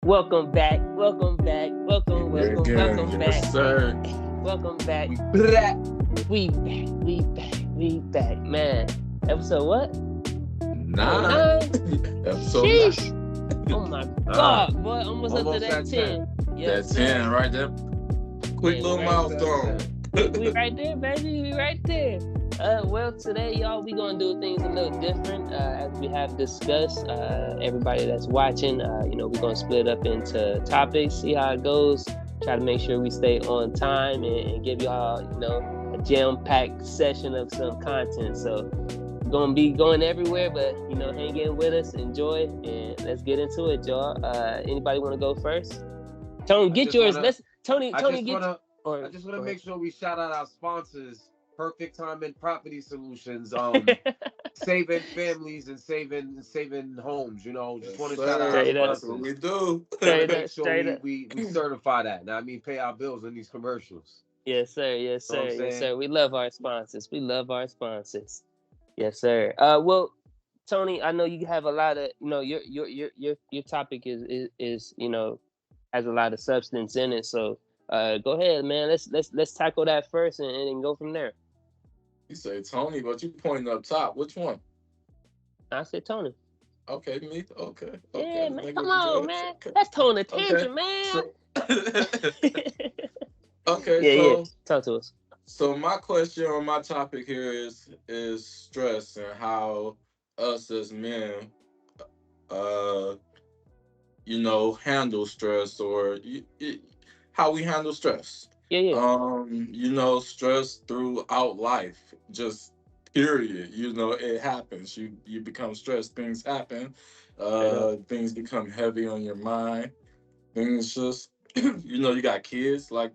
Welcome back. Welcome back. Welcome Again, back. yes, sir. Welcome back. Black. We back. Man, episode what? 9. Episode Sheesh. 9. Oh my God, boy, almost up to Almost that at 10. Yes, That 10 right there. Quick Yeah, little right milestone. we right there, baby. We right there. Well, today, y'all, we gonna do things a little different. As we have discussed, everybody that's watching, we're gonna split up into topics, see how it goes. Try to make sure we stay on time and give y'all, a jam-packed session of some content. So, we're gonna be going everywhere, but hang in with us, enjoy, and let's get into it, y'all. Anybody want to go first? Tony, get yours. Tony, I get. just want to make sure we shout out our sponsors, Perfect Time and Property Solutions, saving families and saving homes. Just want to shout out our Straight up. That's what we do. Make sure we certify that. Now, I mean, pay our bills in these commercials. Yes, sir. Know what I'm Yes, saying? sir. We love our sponsors. Yes, sir. Well, Tony, I know you have a lot of, your topic is has a lot of substance in it. So, go ahead, man. Let's tackle that first and then go from there. You say Tony, but you pointing up top. Which one? I said Tony. Okay, me. Okay. Yeah, man. Nigga, Come you on, good? man. Okay. That's Tony Tantrum, man. So, okay, yeah. Talk to us. So my question or my topic here is stress and how us as men, uh, handle stress or how we handle stress. Yeah. Stress throughout life, just period. It happens. You become stressed. Things happen. Things become heavy on your mind. Things just, you got kids like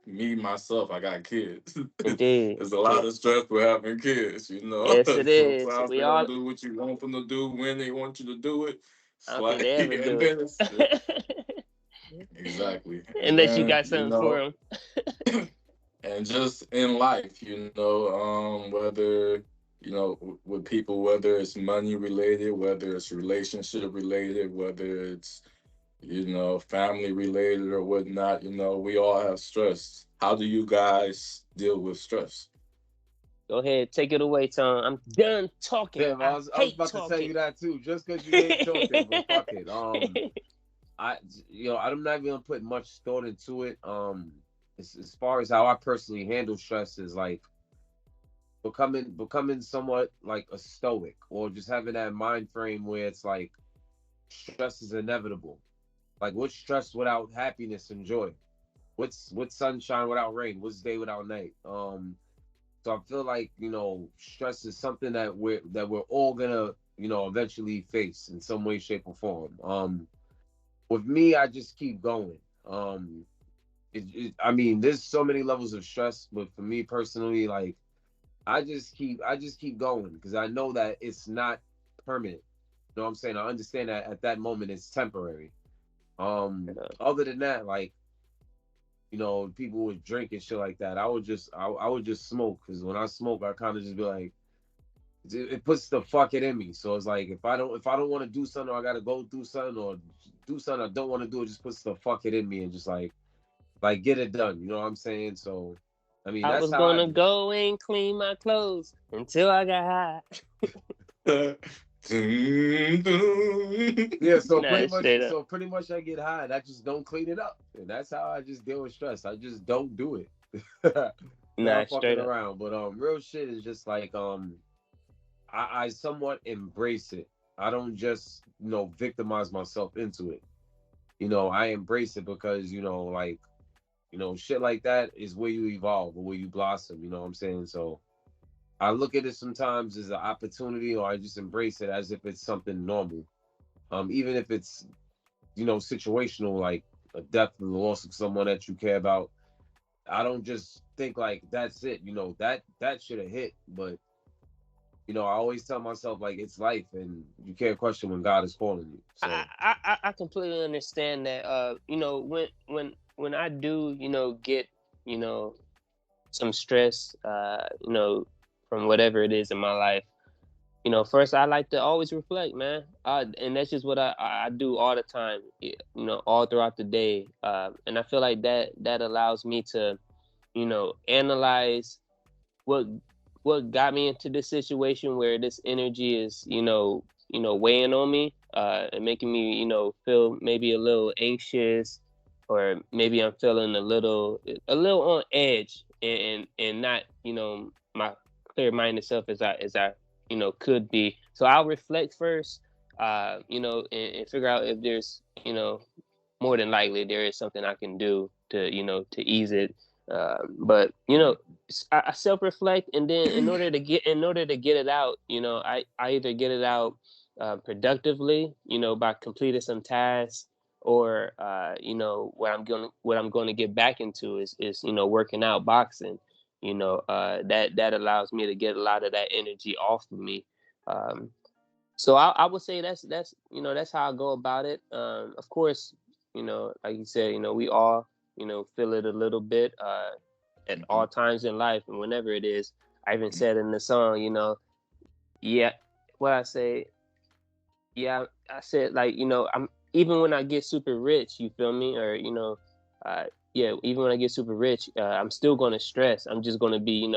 me myself. I got kids. Indeed. There's a lot of stress with having kids. Yes, it is. Sometimes We they all. don't do what you want them to do when they want you to do it. I don't think they ever And do then it. exactly. And Unless you then, got something for them. and just in life, whether, with people, whether it's money related, whether it's relationship related, whether it's, family related or whatnot, we all have stress. How do you guys deal with stress? Go ahead, take it away, Tom. I'm done talking. Damn, I was about to tell you that too, just because you ain't talking, but fuck it. I'm not even gonna put much thought into it. As far as how I personally handle stress is like becoming somewhat like a stoic, or just having that mind frame where it's like stress is inevitable. Like, what's stress without happiness and joy? What's sunshine without rain? What's day without night? So I feel like stress is something that we're all gonna eventually face in some way, shape, or form. With me, I just keep going. I mean, there's so many levels of stress, but for me personally, like I just keep going because I know that it's not permanent. You know what I'm saying? I understand that at that moment it's temporary. Other than that, like people would drink and shit like that. I would just smoke, because when I smoke, I kind of just be like, it puts the fuck it in me. So it's like if I don't want to do something, or I gotta go through something, or do something I don't want to do, it just puts the fuck it in me and just like get it done. You know what I'm saying? So I mean, I was gonna go and clean my clothes until I got high. Yeah, so pretty much I get high and I just don't clean it up, and that's how I just deal with stress. I just don't do it. Not fucking around. But real shit is just like I somewhat embrace it. I don't just victimize myself into it. I embrace it because shit like that is where you evolve or where you blossom. You know what I'm saying? So I look at it sometimes as an opportunity, or I just embrace it as if it's something normal. Even if it's, situational, like a death or the loss of someone that you care about. I don't just think like that's it. That should have hit. But, I always tell myself like it's life, and you can't question when God is calling you. So I completely understand that. When I do, get, some stress, from whatever it is in my life, First I like to always reflect, man. And that's just what I do all the time, all throughout the day. And I feel like that allows me to, analyze what got me into this situation where this energy is, weighing on me, and making me, feel maybe a little anxious, or maybe I'm feeling a little on edge, and not, my clear minded self as I could be. So I'll reflect first, and figure out if there's, more than likely there is something I can do to, to ease it. But I self reflect, and then in order to get it out, I either get it out productively, by completing some tasks, or what I'm going to get back into is working out, boxing. That allows me to get a lot of that energy off of me. Um, so I would say that's how I go about it. Of course, like you said, we all feel it a little bit at all times in life, and whenever it is. I even said in the song, yeah, what I say, yeah, I said, like, I'm even when I get super rich, you feel me, or uh, yeah, even when I get super rich, I'm still gonna stress. I'm just gonna be,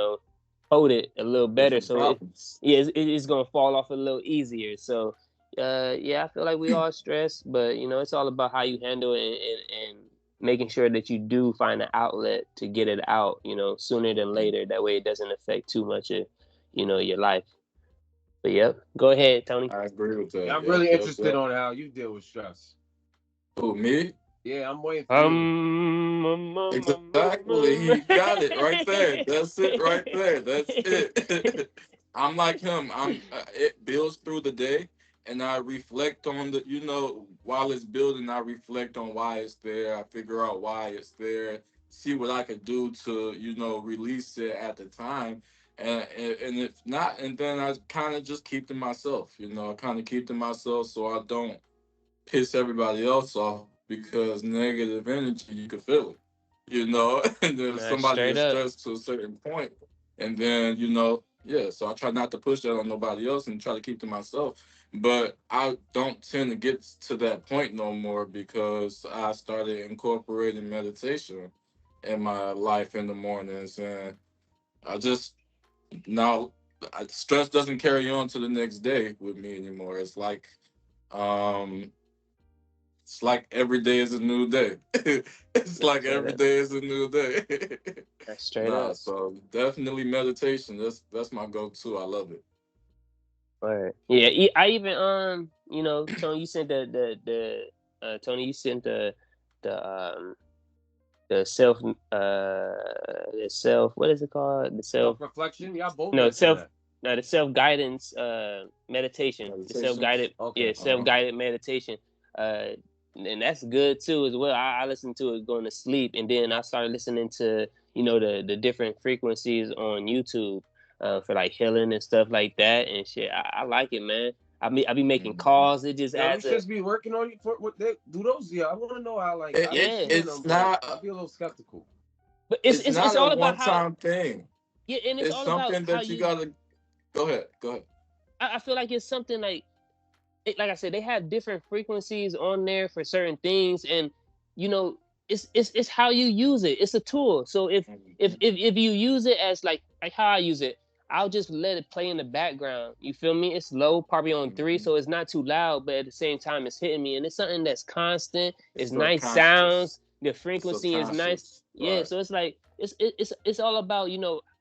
hold it a little better, Different so problems. it's gonna fall off a little easier. So yeah, I feel like we all stress, but it's all about how you handle it, and making sure that you do find an outlet to get it out, sooner than later. That way it doesn't affect too much of, your life. But yep, go ahead, Tony. I agree with Yeah, that. I'm Yep, really yep, interested yep. on how you deal with stress. Who, me? Yeah, I'm waiting for you. Exactly. He got it right there. That's it right there. That's it. I'm like him. It builds through the day, and I reflect on while it's building, I reflect on why it's there. I figure out why it's there, see what I could do to, release it at the time. And if not, and then I kind of just keep to myself, I kind of keep to myself so I don't piss everybody else off, because negative energy, you can feel it. And then if Nah, somebody straight is up. stressed to a certain point, and then, yeah, so I try not to push that on nobody else and try to keep to myself. But I don't tend to get to that point no more, because I started incorporating meditation in my life in the mornings. And I just, now, stress doesn't carry on to the next day with me anymore. Um, it's like every day is a new day. It's Nah, like straight every up. day is a new day. That's straight Nah, up. so definitely meditation. That's my go-to. I love it. Right. Yeah. I even Tony, you sent Tony, you sent the the self the self, what is it called, the self, Self-reflection? Y'all both no, mentioned self that. no the self guidance meditation, the self Meditation. guided, yeah, self Uh-huh. guided meditation. uh and that's good too as well. I listen to it going to sleep, and then I started listening to, the different frequencies on YouTube, for like healing and stuff like that and shit. I like it, man. I be making Mhm. calls. It just Yo, them adds a, shits be working on you for what they do those? Yeah, I want to know how. Like, I be It yeah. seeing it's them, but not I'll be a little skeptical. But it's it's it's not it's a all about how, one-time thing. yeah, and it's It's all about something how that you you. gotta go ahead. Go ahead. I feel like it's something like, like I said, they have different frequencies on there for certain things, and you know, it's how you use it. It's a tool. So Mhm. if you use it as like how I use it, I'll just let it play in the background. You feel me? It's low, probably on three, Mhm. so it's not too loud, but at the same time, it's hitting me, and it's something that's constant. It's It's nice subconscious. sounds. The It's frequency is nice. subconscious. Yeah. Right. So it's like it's all about,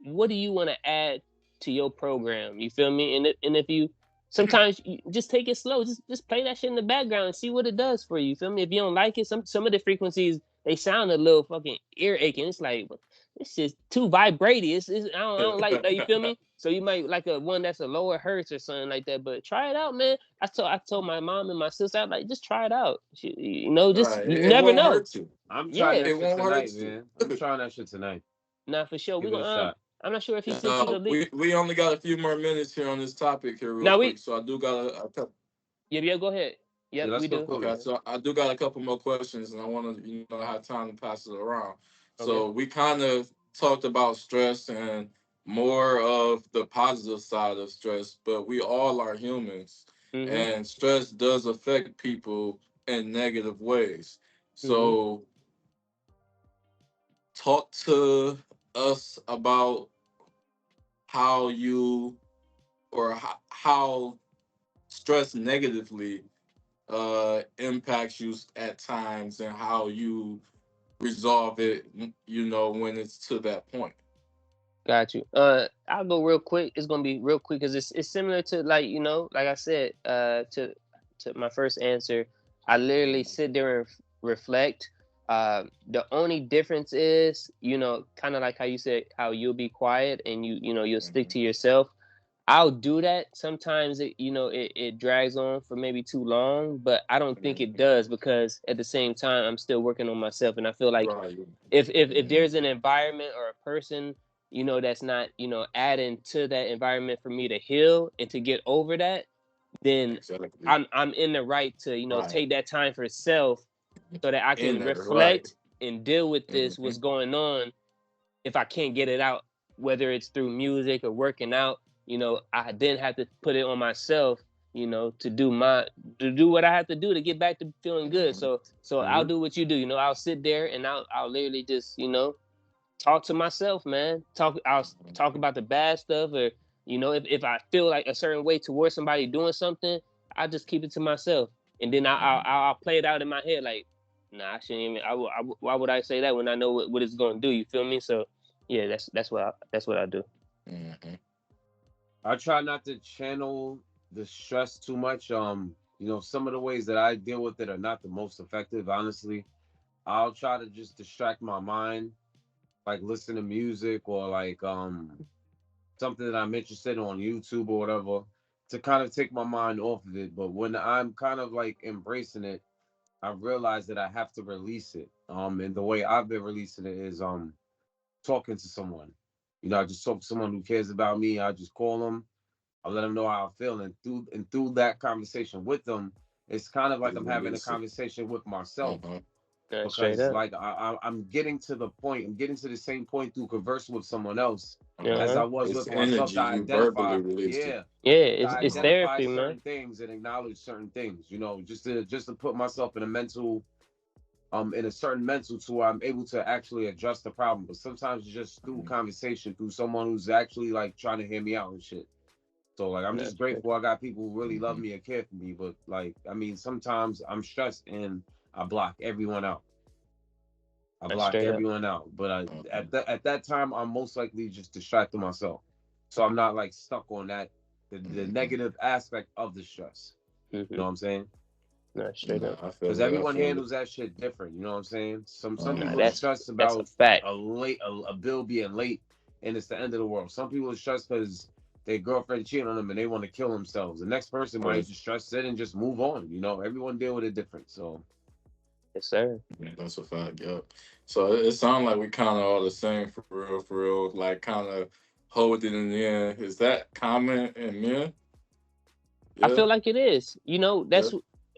what do you want to add to your program? You feel me? And if you sometimes you just take it slow. Just play that shit in the background and see what it does for you. You feel me? If you don't like it, some of the frequencies, they sound a little fucking ear aching. It's like, it's just too vibrating. I don't like that. You feel me? So you might like a one that's a lower hertz or something like that. But try it out, man. I told my mom and my sister, I'm like, just try it out. Just Right. you It never won't know. hurt you. I'm trying Yeah, that It shit won't hurt tonight, you. man. I'm trying that shit tonight. nah, for sure. We Give it a gonna shot. I'm not sure if he sent you the link. We only got a few more minutes here on this topic here, real Now quick. we So I do got yeah, go ahead. Yeah, Yep, let's we go do. through okay. it. So I do got a couple more questions, and I want to have time to pass it around. Okay. So we kind of talked about stress and more of the positive side of stress, but we all are humans, and stress does affect people in negative ways. So, talk to us about how you or how stress negatively impacts you at times, and how you resolve it, when it's to that point. Got you. I'll go real quick. It's gonna be real quick because it's similar to, like, like I said, to my first answer. I literally sit there and reflect. The only difference is, kind of like how you said, how you'll be quiet and you'll stick to yourself. I'll do that. Sometimes it drags on for maybe too long, but I don't think it does, because at the same time I'm still working on myself, and I feel like if there's an environment or a person that's not adding to that environment for me to heal and to get over that, then I'm in the right to take that time for self, so that I can reflect and deal with this what's going on. If I can't get it out, whether it's through music or working out, I then have to put it on myself, to do what I have to do to get back to feeling good. So I'll do what you do. I'll sit there and I'll literally just talk to myself, man. I'll talk about the bad stuff, or if I feel like a certain way towards somebody doing something, I just keep it to myself, and then I'll play it out in my head like, nah, I shouldn't even. Why would I say that when I know what it's going to do? You feel me? So yeah, that's what I do. I try not to channel the stress too much. Some of the ways that I deal with it are not the most effective, honestly. I'll try to just distract my mind, like listen to music, or like something that I'm interested in on YouTube or whatever, to kind of take my mind off of it. But when I'm kind of like embracing it, I realize that I have to release it. And the way I've been releasing it is talking to someone. I just talk to someone who cares about me. I just call them. I let them know how I feel, and through that conversation with them, it's kind of like I'm having a conversation with myself. Because like I'm getting to the point, I'm getting to the same point through conversing with someone else as I was with myself, to identify, it's therapy, certain man. things and acknowledge certain things, just to put myself in a mental, in a certain mental, to where I'm able to actually address the problem. But sometimes it's just through conversation, through someone who's actually like trying to hear me out and shit. So like I'm just grateful I got people who really love me and care for me. But like, I mean, sometimes I'm stressed and I block everyone out. But at that time, I'm most likely just distracting myself. So I'm not like stuck on that, the negative aspect of the stress. You know what I'm saying? Straight up. Because everyone handles that shit different. You know what I'm saying? Some people are stressed about a bill being late, and it's the end of the world. Some people are stressed because their girlfriend cheated on them and they want to kill themselves. The next person might just stress it and just move on. Everyone deal with it different. So. Yes, sir. Yeah, that's a fact. Yep. So it sounds like we kind of are the same, for real, for real. Like, kind of hold it in the end. Is that common in men? Yeah. I feel like it is.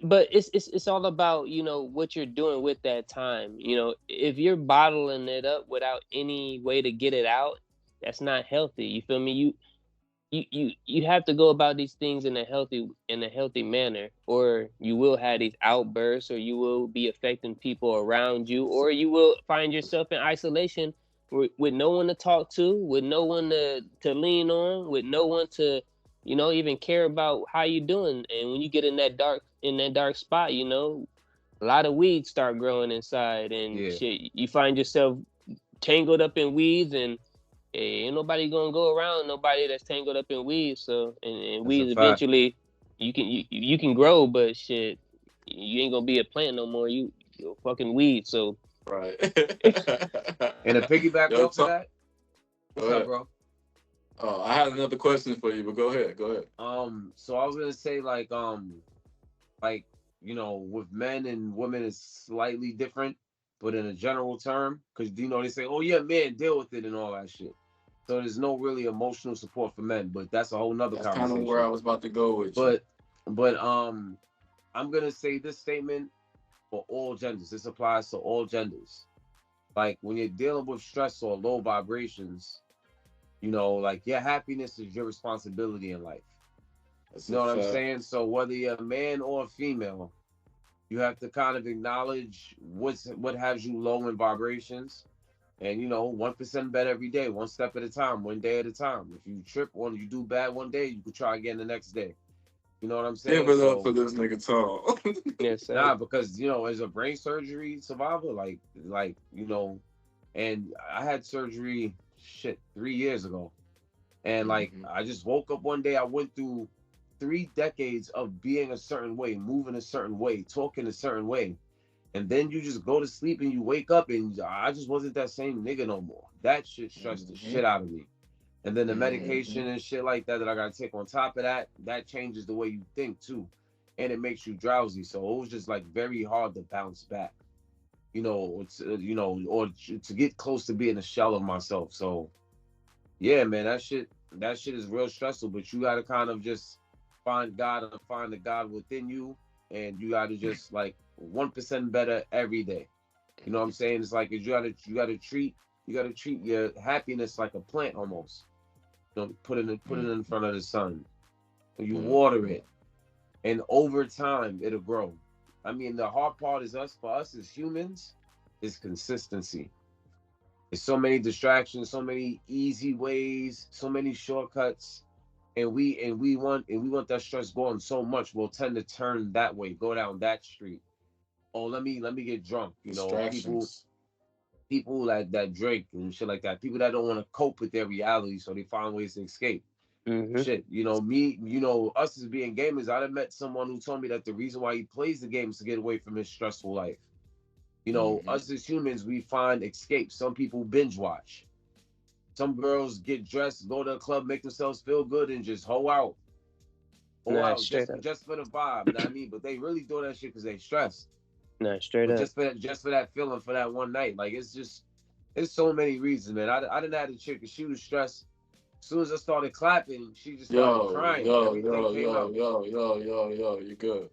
But it's all about what you're doing with that time. If you're bottling it up without any way to get it out, that's not healthy. You feel me? You have to go about these things in a healthy manner, or you will have these outbursts, or you will be affecting people around you, or you will find yourself in isolation with no one to talk to, with no one to lean on, with no one to even care about how you doing. And when you get in that dark spot, a lot of weeds start growing inside, and shit, you find yourself tangled up in weeds, and ain't nobody gonna go around nobody that's tangled up in weeds. So and weeds eventually you can grow, but shit, you ain't gonna be a plant no more. You're a fucking weed. So right. And to piggyback off of that, what's up, bro? Oh, I had another question for you, but go ahead. So I was gonna say like with men and women is slightly different, but in a general term, because they say, oh yeah, man, deal with it and all that shit. So there's no really emotional support for men, but that's a whole nother conversation. That's kind of where I was about to go with you. But I'm gonna say this statement for all genders. This applies to all genders. Like when you're dealing with stress or low vibrations, You know, like your happiness is your responsibility in life. You know what I'm saying? So whether you're a man or a female, you have to kind of acknowledge what has you low in vibrations. And 1% better every day, one step at a time, one day at a time. If you trip one, you do bad one day, you could try again the next day. You know what I'm saying? Give it up for this nigga Tom. Yes, sir. Nah, because as a brain surgery survivor, and I had surgery 3 years ago. And I just woke up one day, I went through 3 decades of being a certain way, moving a certain way, talking a certain way. And then you just go to sleep and you wake up and I just wasn't that same nigga no more. That shit stressed the shit out of me. And then the medication and shit like that I got to take on top of that, that changes the way you think too. And it makes you drowsy. So it was just like very hard to bounce back, or to get close to being a shell of myself. So yeah, man, that shit is real stressful, but you got to kind of just find God and find the God within you. And you got to just 1% better every day. You know what I'm saying? It's like you gotta treat your happiness like a plant almost. Put it in front of the sun. You water it, and over time it'll grow. I mean, the hard part is for us as humans, is consistency. There's so many distractions, so many easy ways, so many shortcuts, and we want that stress going so much, we'll tend to turn that way, go down that street. Oh, let me get drunk. People that drink and shit like that. People that don't want to cope with their reality, so they find ways to escape. Shit, us as being gamers, I've met someone who told me that the reason why he plays the game is to get away from his stressful life. Us as humans, we find escape. Some people binge watch. Some girls get dressed, go to a club, make themselves feel good, and just hoe out. Just for the vibe. You know what I mean? But they really do that shit because they stressed. No, straight up. Just for that feeling, for that one night. Like it's so many reasons, man. I didn't have a chick and she was stressed. As soon as I started clapping, she just started crying. Yo, you good.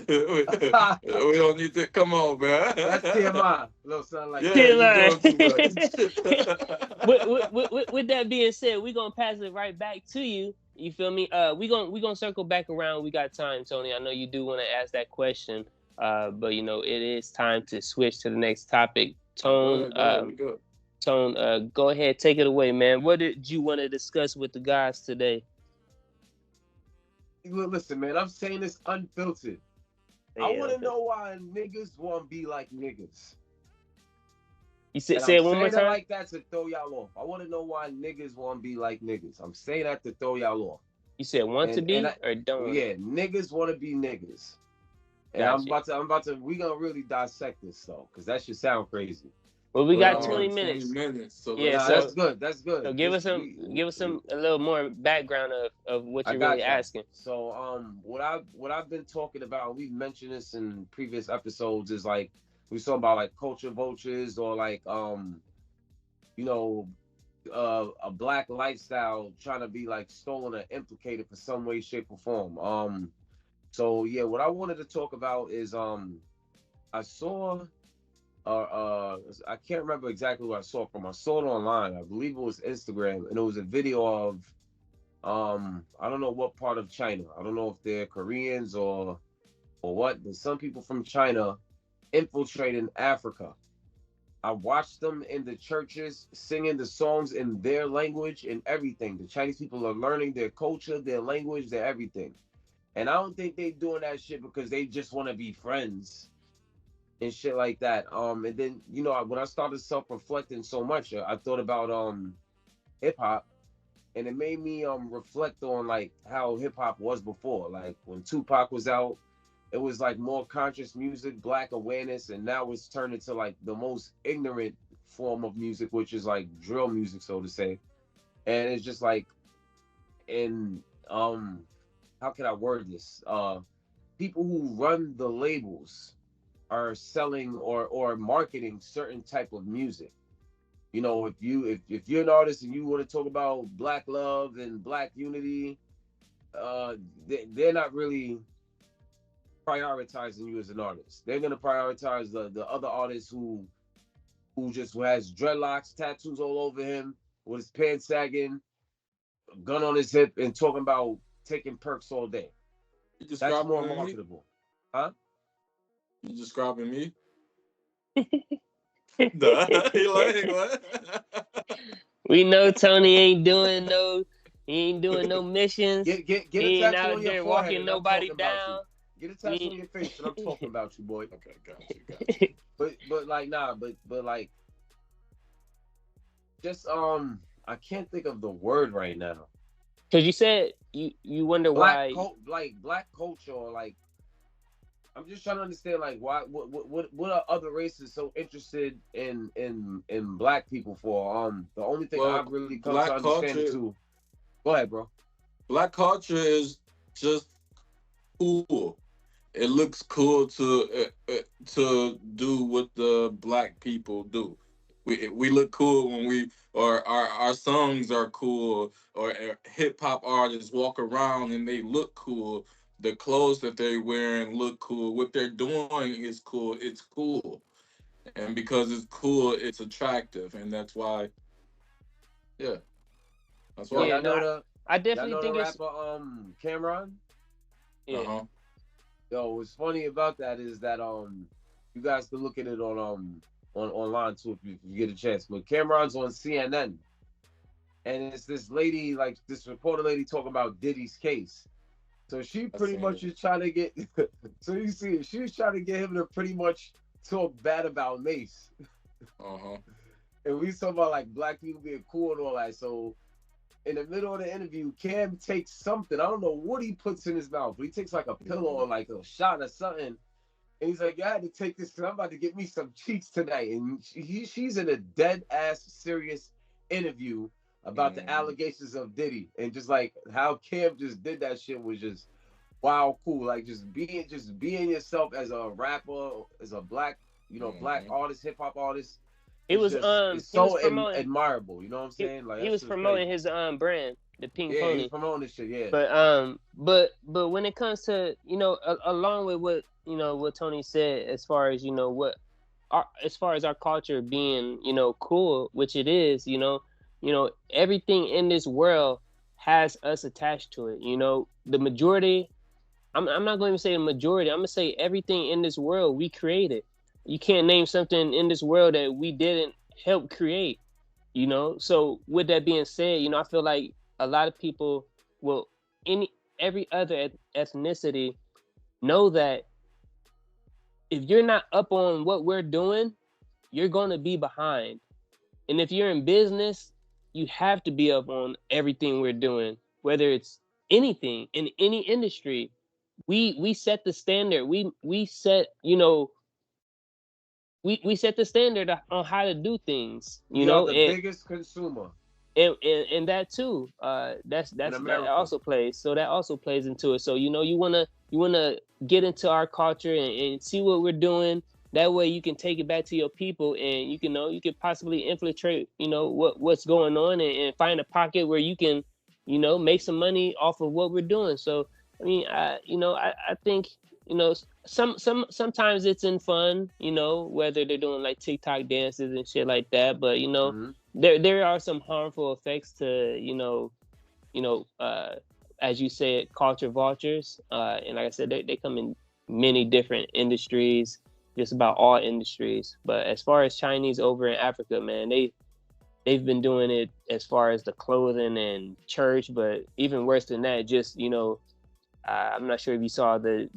We don't need to come on, man. That's TMI. Little something like TMI. With that being said, we're gonna pass it right back to you. You feel me? We gonna circle back around. We got time, Tony. I know you do want to ask that question. But it is time to switch to the next topic. Tone, go ahead, take it away, man. What did you want to discuss with the guys today? Listen, man, I'm saying this unfiltered. Yeah, I want to know why niggas want to be like niggas. You say it one more time? Like that to throw y'all off. I want to know why niggas want to be like niggas. I'm saying that to throw y'all off. You said or don't? Yeah, niggas want to be niggas. And gotcha. I'm about to. We gonna really dissect this though, because that should sound crazy. Well, we got 20 minutes. 20 minutes. So that's good. That's good. So give us a little more background of what you're really asking. So what I've been talking about, we've mentioned this in previous episodes, is like we talking about like culture vultures or like a black lifestyle trying to be like stolen or implicated for some way, shape, or form. So yeah, what I wanted to talk about is I saw I can't remember exactly what I saw from. I saw it online. I believe it was Instagram, and it was a video of I don't know what part of China. I don't know if they're Koreans or what, but some people from China infiltrating Africa. I watched them in the churches singing the songs in their language and everything. The Chinese people are learning their culture, their language, their everything. And I don't think they doing that shit because they just want to be friends and shit like that. And then, when I started self-reflecting so much, I thought about hip-hop, and it made me reflect on like how hip-hop was before. Like when Tupac was out, it was like more conscious music, black awareness, and now it's turned into like the most ignorant form of music, which is like drill music, so to say. And it's just like, how can I word this? People who run the labels are selling or marketing certain type of music. If you're an artist and you want to talk about black love and black unity, they're not really prioritizing you as an artist. They're gonna prioritize the other artists who has dreadlocks, tattoos all over him, with his pants sagging, gun on his hip and talking about taking perks all day. That's more marketable. Huh? You describing me? Nah, he like what? We know Tony ain't doing no missions. Get he a ain't tattoo out on your there forehead walking nobody down. Get a tattoo on your face, and I'm talking about you, boy. Okay, got you. But like but like, just I can't think of the word right now. Cause you said you wonder why black culture, or like, I'm just trying to understand, like, why what are other races so interested in black people for? The only thing I've really come to understand too. Go ahead, bro. Black culture is just cool. It looks cool to do what the black people do. We look cool when our songs are cool, or hip hop artists walk around and they look cool. The clothes that they're wearing look cool. What they're doing is cool. It's cool, and because it's cool, it's attractive, and that's why. Yeah, that's why. Yeah, I definitely know think the it's rapper Cameron. Yeah. Uh-huh. Yo, what's funny about that is that you guys can look at it on online too if you get a chance. But Cameron's on CNN, and it's this lady, like this reporter lady, talking about Diddy's case. So she pretty much is trying to get. So you see it, she was trying to get him to pretty much talk bad about Mace. And we talking about like black people being cool and all that. So in the middle of the interview, Cam takes something. I don't know what he puts in his mouth, but he takes like a pillow or like a shot or something. And he's like, "Yeah, I had to take this because I'm about to get me some cheeks tonight." And she's in a dead ass serious interview about the allegations of Diddy, and just like how Cam just did that shit was just wow, cool. Like just being yourself as a rapper, as a black, black artist, hip hop artist. It's so admirable, you know what I'm saying? Like he was promoting his brand, the Pink Pony. Yeah, he was promoting this shit, yeah. But when it comes to, along with what what Tony said, as far as as far as our culture being, cool, which it is, everything in this world has us attached to it. The majority, I'm not going to say the majority, I'm going to say everything in this world we created. You can't name something in this world that we didn't help create, So with that being said, I feel like a lot of people will, every other ethnicity, know that if you're not up on what we're doing, you're going to be behind. And if you're in business, you have to be up on everything we're doing, whether it's anything in any industry. We set the standard. We set, we set the standard on how to do things. You're the biggest consumer. And that too, that also plays. So that also plays into it. So you wanna get into our culture and see what we're doing. That way you can take it back to your people, and you can possibly infiltrate what's going on, and find a pocket where you can make some money off of what we're doing. So I mean, I think sometimes it's in fun, whether they're doing like TikTok dances and shit like that. But there are some harmful effects to as you said, culture vultures. And like I said, they come in many different industries, just about all industries. But as far as Chinese over in Africa, man, they've been doing it as far as the clothing and church, but even worse than that, just I'm not sure if you saw there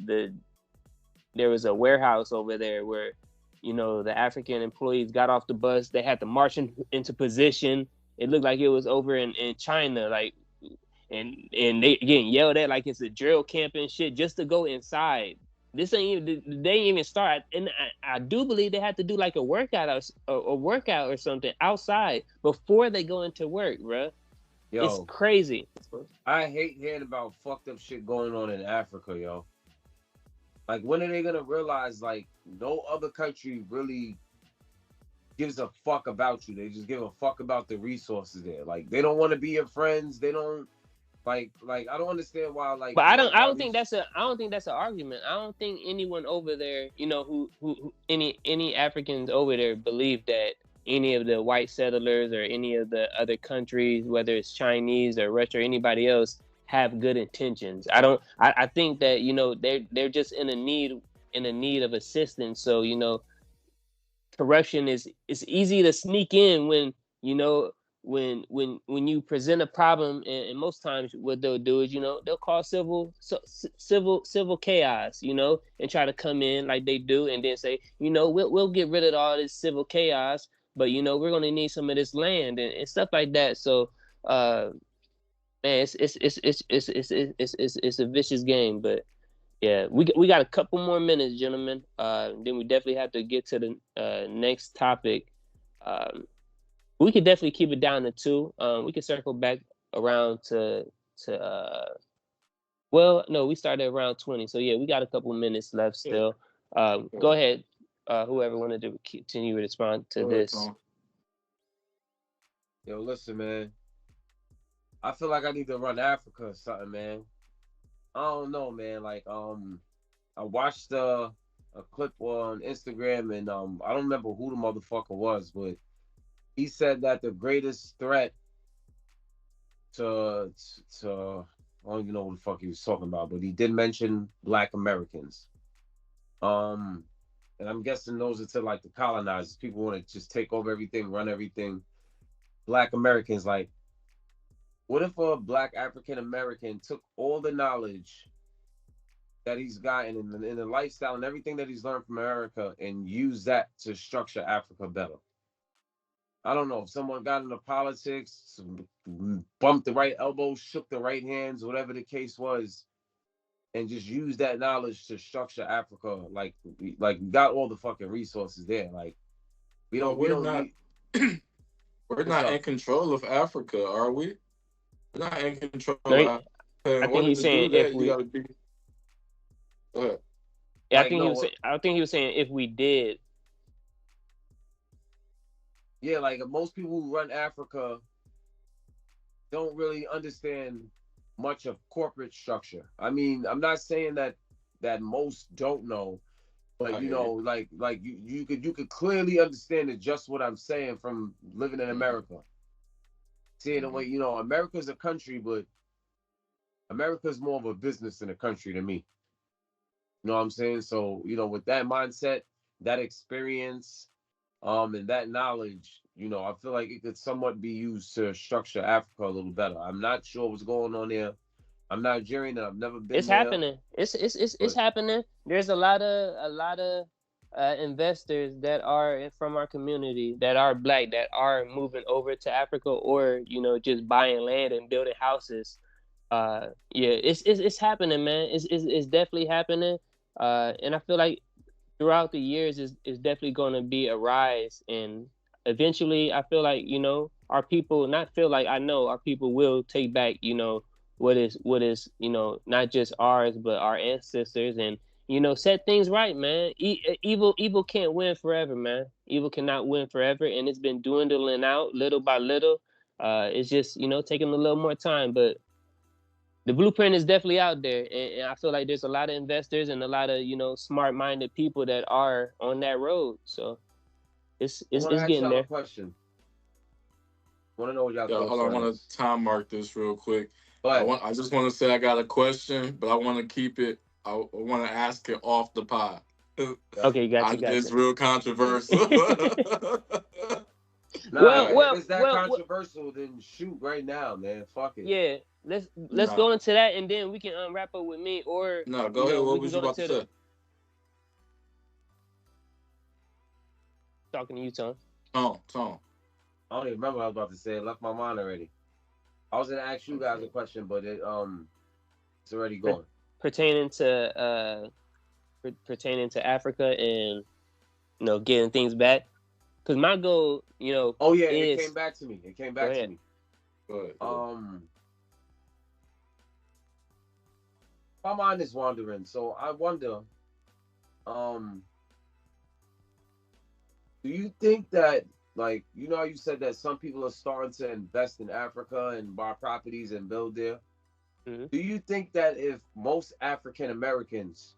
was a warehouse over there where the African employees got off the bus. They had to march into position. It looked like it was over in China, like, and they getting yelled at like it's a drill camp and shit just to go inside. This ain't even, they ain't even start. And I do believe they had to do like a workout or something outside before they go into work, bro. Yo, it's crazy. I hate hearing about fucked up shit going on in Africa, yo. Like, when are they gonna realize, like, no other country really gives a fuck about you? They just give a fuck about the resources there. Like, they don't want to be your friends. They don't like. I don't understand why. Like, but I don't think that's an argument. I don't think anyone over there, who any Africans over there believe that any of the white settlers or any of the other countries, whether it's Chinese or Russia or anybody else, have good intentions. I think that, you know, they're just in a need of assistance. So, you know, corruption is, it's easy to sneak in when, you know, when you present a problem, and most times what they'll do is, you know, they'll call civil chaos, you know, and try to come in like they do, and then say, you know, we'll get rid of all this civil chaos, but, you know, we're going to need some of this land, and stuff like that. So man, it's a vicious game. But yeah, we got a couple more minutes, gentlemen. Then we definitely have to get to the next topic. We could definitely keep it down to 2. We could circle back around well, no, we started around 20. So yeah, we got a couple minutes left still. Go ahead. Whoever wanted to continue to respond to this. Yo, listen, man. I feel like I need to run Africa or something, man. I don't know, man. Like, I watched a clip on Instagram, and I don't remember who the motherfucker was, but he said that the greatest threat to I don't even know what the fuck he was talking about, but he did mention Black Americans. And I'm guessing those are to like the colonizers. People want to just take over everything, run everything. Black Americans, like, what if a Black African American took all the knowledge that he's gotten in the lifestyle and everything that he's learned from America and used that to structure Africa better? I don't know, if someone got into politics, bumped the right elbows, shook the right hands, whatever the case was, and just used that knowledge to structure Africa. Like we got all the fucking resources there. Like we're not in control of Africa, are we? We're not in control of Africa. I think he's saying if we. Gotta be... Go ahead. Yeah, I think he was saying if we did. Yeah, like most people who run Africa don't really understand much of corporate structure. I mean, I'm not saying that most don't know, but you know, like you could clearly understand it just what I'm saying from living in America. Seeing the way, you know, America's a country, but America's more of a business than a country to me. You know what I'm saying? So, you know, with that mindset, that experience, and that knowledge, you know, I feel like it could somewhat be used to structure Africa a little better. I'm not sure what's going on there. I'm Nigerian and I've never been there. Happening. It's happening. There's a lot of investors that are from our community that are Black that are moving over to Africa, or, you know, just buying land and building houses. Yeah, it's happening, man. It's definitely happening. And I feel like throughout the years is definitely going to be a rise, and eventually I feel like, you know, our people, not feel like, I know our people will take back, you know, what is, you know, not just ours but our ancestors, and, you know, set things right, man. Evil can't win forever, man. Evil cannot win forever, and it's been dwindling out little by little. It's just, you know, taking a little more time, but the blueprint is definitely out there, and I feel like there's a lot of investors and a lot of, you know, smart-minded people that are on that road. So it's getting there. Question. I want to know what y'all thoughts. Hold on, I want to time mark this real quick. I just want to say I got a question, but I want to keep it. I want to ask it off the pod. Okay, got you. It's real controversial. If it's that controversial, then shoot right now, man. Fuck it. Yeah, let's go into that, and then we can wrap up with me. Or no, go ahead. What was you about to say? Talking to you, Tom. Tom. I don't even remember what I was about to say. It left my mind already. I was gonna ask you guys a question, but it's already gone. Pertaining to Africa and, you know, getting things back. Because my goal, you know, it came back to me. Go ahead. My mind is wandering, so I wonder, do you think that, like, you know, you said that some people are starting to invest in Africa and buy properties and build there? Mm-hmm. Do you think that if most African Americans,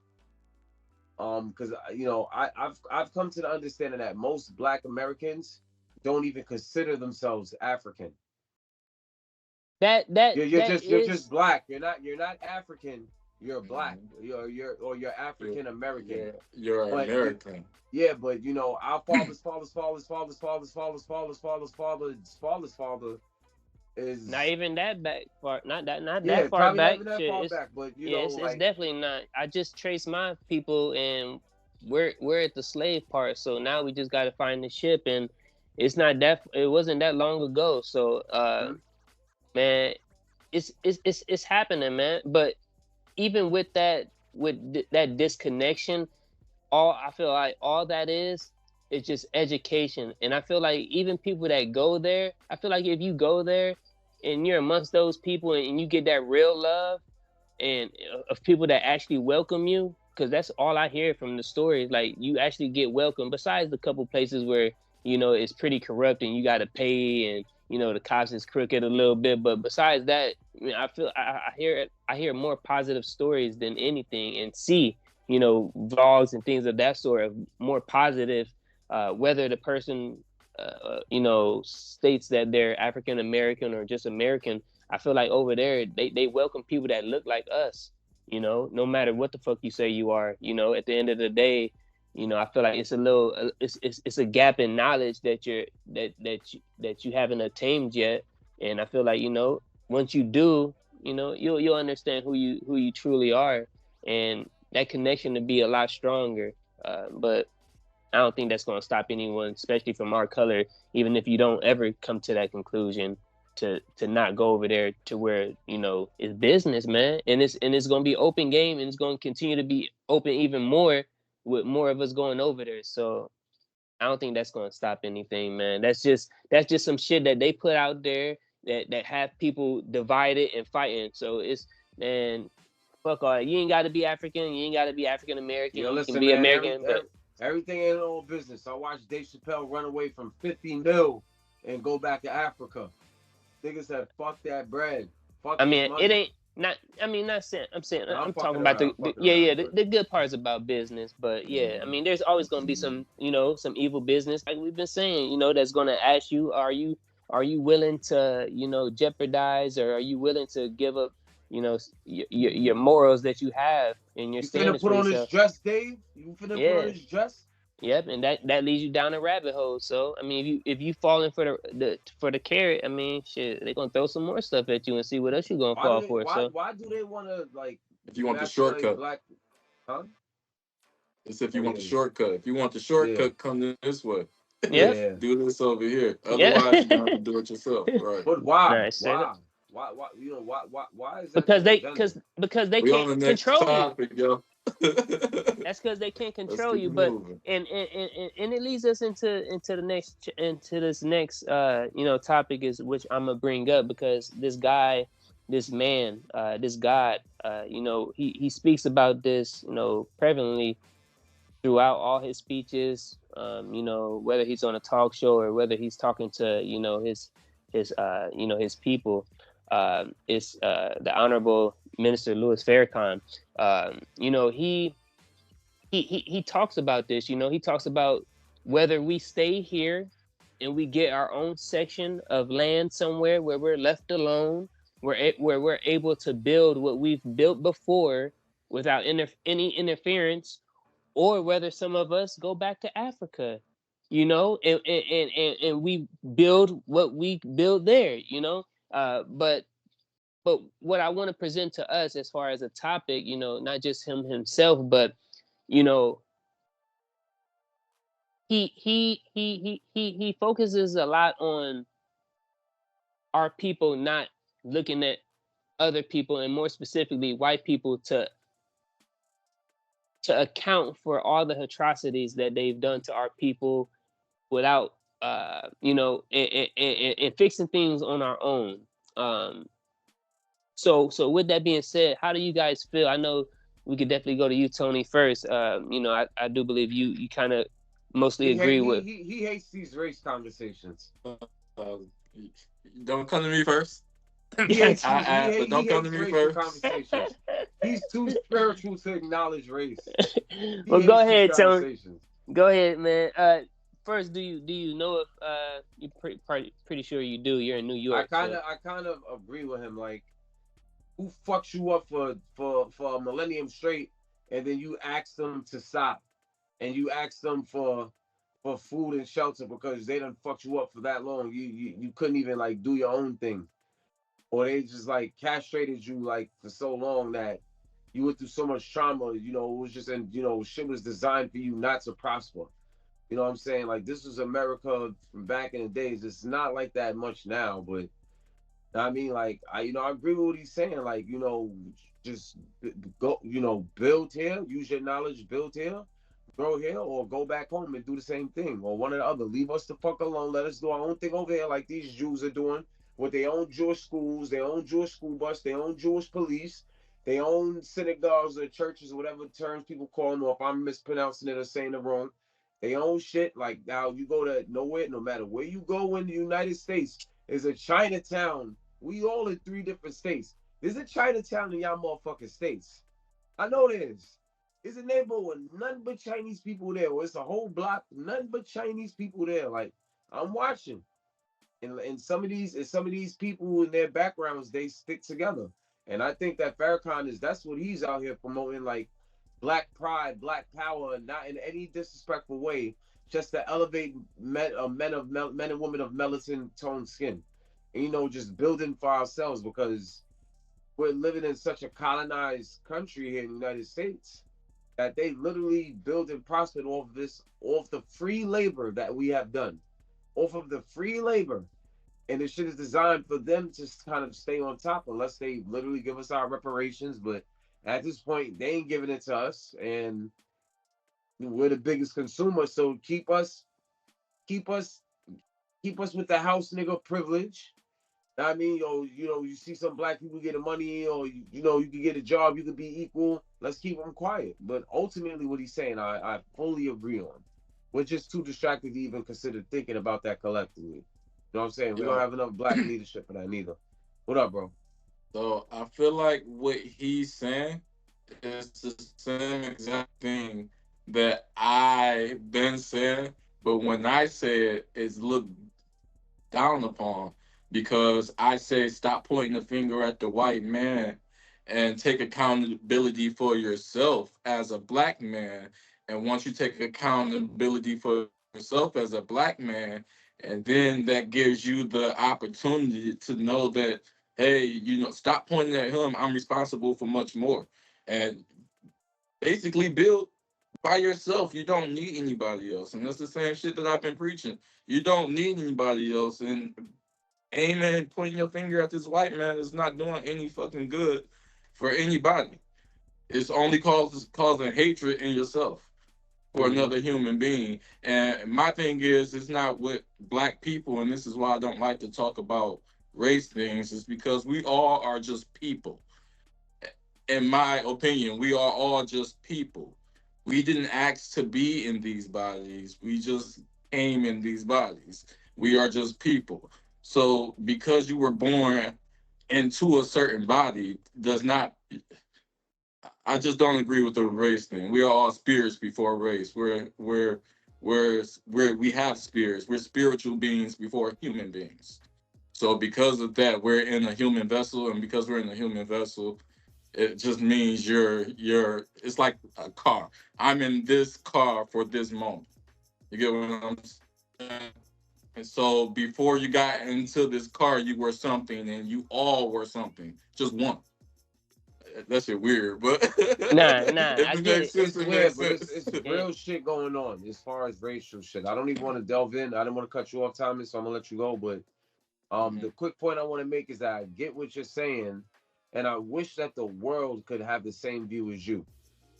because, you know, I've come to the understanding that most Black Americans don't even consider themselves African. You're just black. You're not African. You're black. You're African American. You're American. But you know, our father's father is not even that back far. Not that far back. Not that far back. But you know, it's definitely not. I just traced my people, and we're at the slave part. So now we just got to find the ship, and it's not that. It wasn't that long ago. So, man, it's happening, man. But even with that disconnection, I feel like all that is just education. And I feel like even people that go there, I feel like if you go there and you're amongst those people and you get that real love and of people that actually welcome you, because that's all I hear from the stories. Like, you actually get welcome, besides the couple places where, you know, it's pretty corrupt and you got to pay, and, you know, the cops is crooked a little bit. But besides that, I mean, I feel I hear more positive stories than anything, and see, you know, vlogs and things of that sort of more positive, whether the person, you know, states that they're African American or just American. I feel like over there, they welcome people that look like us, you know, no matter what the fuck you say you are. You know, at the end of the day, you know, I feel like it's a little, it's a gap in knowledge that you haven't attained yet. And I feel like, you know, once you do, you know, you'll understand who you truly are, and that connection to be a lot stronger. But I don't think that's going to stop anyone, especially from our color, even if you don't ever come to that conclusion, to not go over there to where, you know, it's business, man. And it's going to be open game, and it's going to continue to be open even more with more of us going over there. So I don't think that's going to stop anything, man. That's just some shit that they put out there that have people divided and fighting. So it's, man, fuck all that. You ain't got to be African. You ain't got to be African American. You can be, man, American, but everything ain't all business. I watched Dave Chappelle run away from 50 mil and go back to Africa. Niggas said, fuck that bread. Fuck I mean, money. It ain't, not, I mean, not saying, I'm saying, no, I'm talking about the good parts about business. But yeah, I mean, there's always going to be some, you know, some evil business, like we've been saying, you know, that's going to ask you, are you willing to, you know, jeopardize, or are you willing to give up, you know, your morals that you have in your standards? You finna put on this dress, Dave? You finna put on this dress? Yep, and that leads you down a rabbit hole. So I mean, if you falling for the carrot, I mean, shit, they're gonna throw some more stuff at you and see what else you gonna fall for. Why do they want to, like? If you want the shortcut, huh? It's if you want the shortcut. If you want the shortcut, come this way. Yeah. Do this over here. Otherwise, you have to do it yourself. Right. But why? Why? You know why is that? Because they can't control you. That's because they can't control you. But and it leads us into this next you know, topic, is which I'm gonna bring up, because this guy, this man, this God, you know, he speaks about this, you know, prevalently throughout all his speeches. You know, whether he's on a talk show or whether he's talking to, you know, his you know, his people. It's the Honorable Minister Louis Farrakhan. You know, he talks about this. You know, he talks about whether we stay here and we get our own section of land somewhere where we're left alone, where we're able to build what we've built before without any interference, or whether some of us go back to Africa, you know, and we build what we build there, you know. But what I want to present to us as far as a topic, you know, not just himself, but, you know, he focuses a lot on our people not looking at other people, and more specifically white people, to account for all the atrocities that they've done to our people without you know, and fixing things on our own. So with that being said, how do you guys feel? I know we could definitely go to you, Tony, first. You know, I do believe you kind of mostly agree with. He hates these race conversations. Don't come to me first. But don't come to me first. He's too spiritual to acknowledge race. Well, go ahead, Tony. Go ahead, man. first, do you know if you pretty sure you do? You're in New York. I kind of agree with him. Like, who fucks you up for a millennium straight, and then you ask them to stop, and you ask them for food and shelter because they done fucked you up for that long. You couldn't even like do your own thing, or they just like castrated you like for so long that you went through so much trauma. You know, it was just, and you know, shit was designed for you not to prosper. You know what I'm saying? Like, this was America from back in the days. It's not like that much now, but I mean, like, I agree with what he's saying. Like, just go, build here, use your knowledge, build here, grow here, or go back home and do the same thing, or one or the other. Leave us the fuck alone. Let us do our own thing over here, like these Jews are doing, with their own Jewish schools, their own Jewish school bus, their own Jewish police, their own synagogues or churches, or whatever terms people call them, or if I'm mispronouncing it or saying it wrong. They own shit. Like, now you go to nowhere, no matter where you go in the United States, is a Chinatown. We all in 3 different states. There's a Chinatown in y'all motherfucking states. I know there's. It's a neighborhood with none but Chinese people there. Or it's a whole block, none but Chinese people there. Like, I'm watching. And some of these people in their backgrounds, they stick together. And I think that Farrakhan that's what he's out here promoting, like black pride, black power, not in any disrespectful way, just to elevate men and women of melatonin toned skin. And, just building for ourselves, because we're living in such a colonized country here in the United States that they literally build and prosper off the free labor that we have done, off of the free labor. And this shit is designed for them to kind of stay on top, unless they literally give us our reparations. But at this point, they ain't giving it to us, and we're the biggest consumer. So keep us with the house nigga privilege. I mean, you see some black people getting money, or you can get a job, you could be equal. Let's keep them quiet. But ultimately, what he's saying, I fully agree on. We're just too distracted to even consider thinking about that collectively. You know what I'm saying? We don't have enough black leadership for that neither. What up, bro? So I feel like what he's saying is the same exact thing that I've been saying, but when I say it, it's looked down upon, because I say stop pointing the finger at the white man and take accountability for yourself as a black man. And once you take accountability for yourself as a black man, and then that gives you the opportunity to know that, hey, stop pointing at him. I'm responsible for much more. And basically build by yourself. You don't need anybody else. And that's the same shit that I've been preaching. You don't need anybody else. And aiming, pointing your finger at this white man is not doing any fucking good for anybody. It's only causing hatred in yourself for another human being. And my thing is, it's not with black people, and this is why I don't like to talk about race things, is because we all are just people. In my opinion, we are all just people. We didn't ask to be in these bodies. We just came in these bodies. We are just people. So because you were born into a certain body does not, I just don't agree with the race thing. We are all spirits before race. We have spirits. We're spiritual beings before human beings. So because of that, we're in a human vessel, and because we're in a human vessel, it just means it's like a car. I'm in this car for this moment. You get what I'm saying? And so before you got into this car, you were something, and you all were something. Just one. That shit weird, but nah, I get it. It's weird, but it's real shit going on as far as racial shit. I don't even want to delve in. I didn't want to cut you off, Thomas, so I'm gonna let you go. But the quick point I want to make is that I get what you're saying, and I wish that the world could have the same view as you,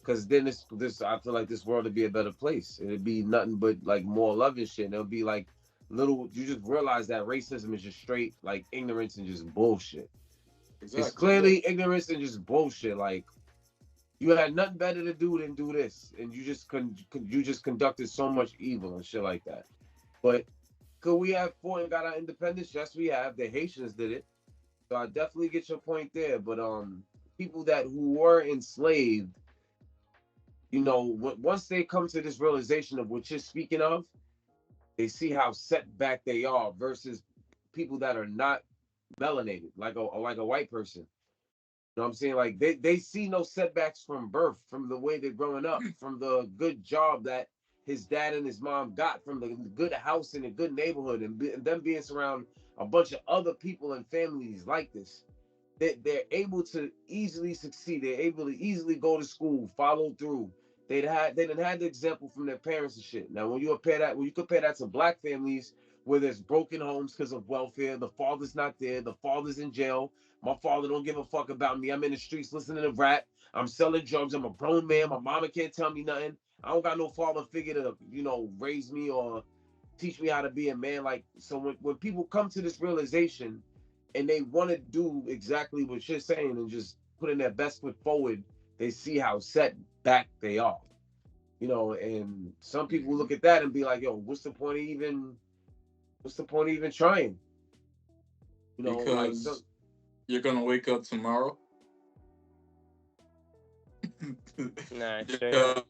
because then this I feel like this world would be a better place. It'd be nothing but like more love and shit. And it'll be like you just realize that racism is just straight like ignorance and just bullshit. Exactly. It's clearly ignorance and just bullshit. Like, you had nothing better to do than do this, and you just conducted so much evil and shit like that. But could we have fought and got our independence? Yes, we have. The Haitians did it. So I definitely get your point there. But people who were enslaved, once they come to this realization of what you're speaking of, they see how set back they are versus people that are not melanated, like a white person. You know what I'm saying? Like they see no setbacks from birth, from the way they're growing up, from the good job that his dad and his mom got, from the good house in a good neighborhood, and them being surrounded a bunch of other people and families like this. They're able to easily succeed. They're able to easily go to school, follow through. They done had the example from their parents and shit. Now when you compare that to black families where there's broken homes because of welfare, the father's not there, the father's in jail. My father don't give a fuck about me. I'm in the streets listening to rap. I'm selling drugs. I'm a grown man. My mama can't tell me nothing. I don't got no father figure to, raise me or teach me how to be a man. Like, so when people come to this realization and they want to do exactly what you're saying and just putting their best foot forward, they see how set back they are. And some people look at that and be like, yo, what's the point of even trying? Because you're gonna wake up tomorrow. Nah, straight up.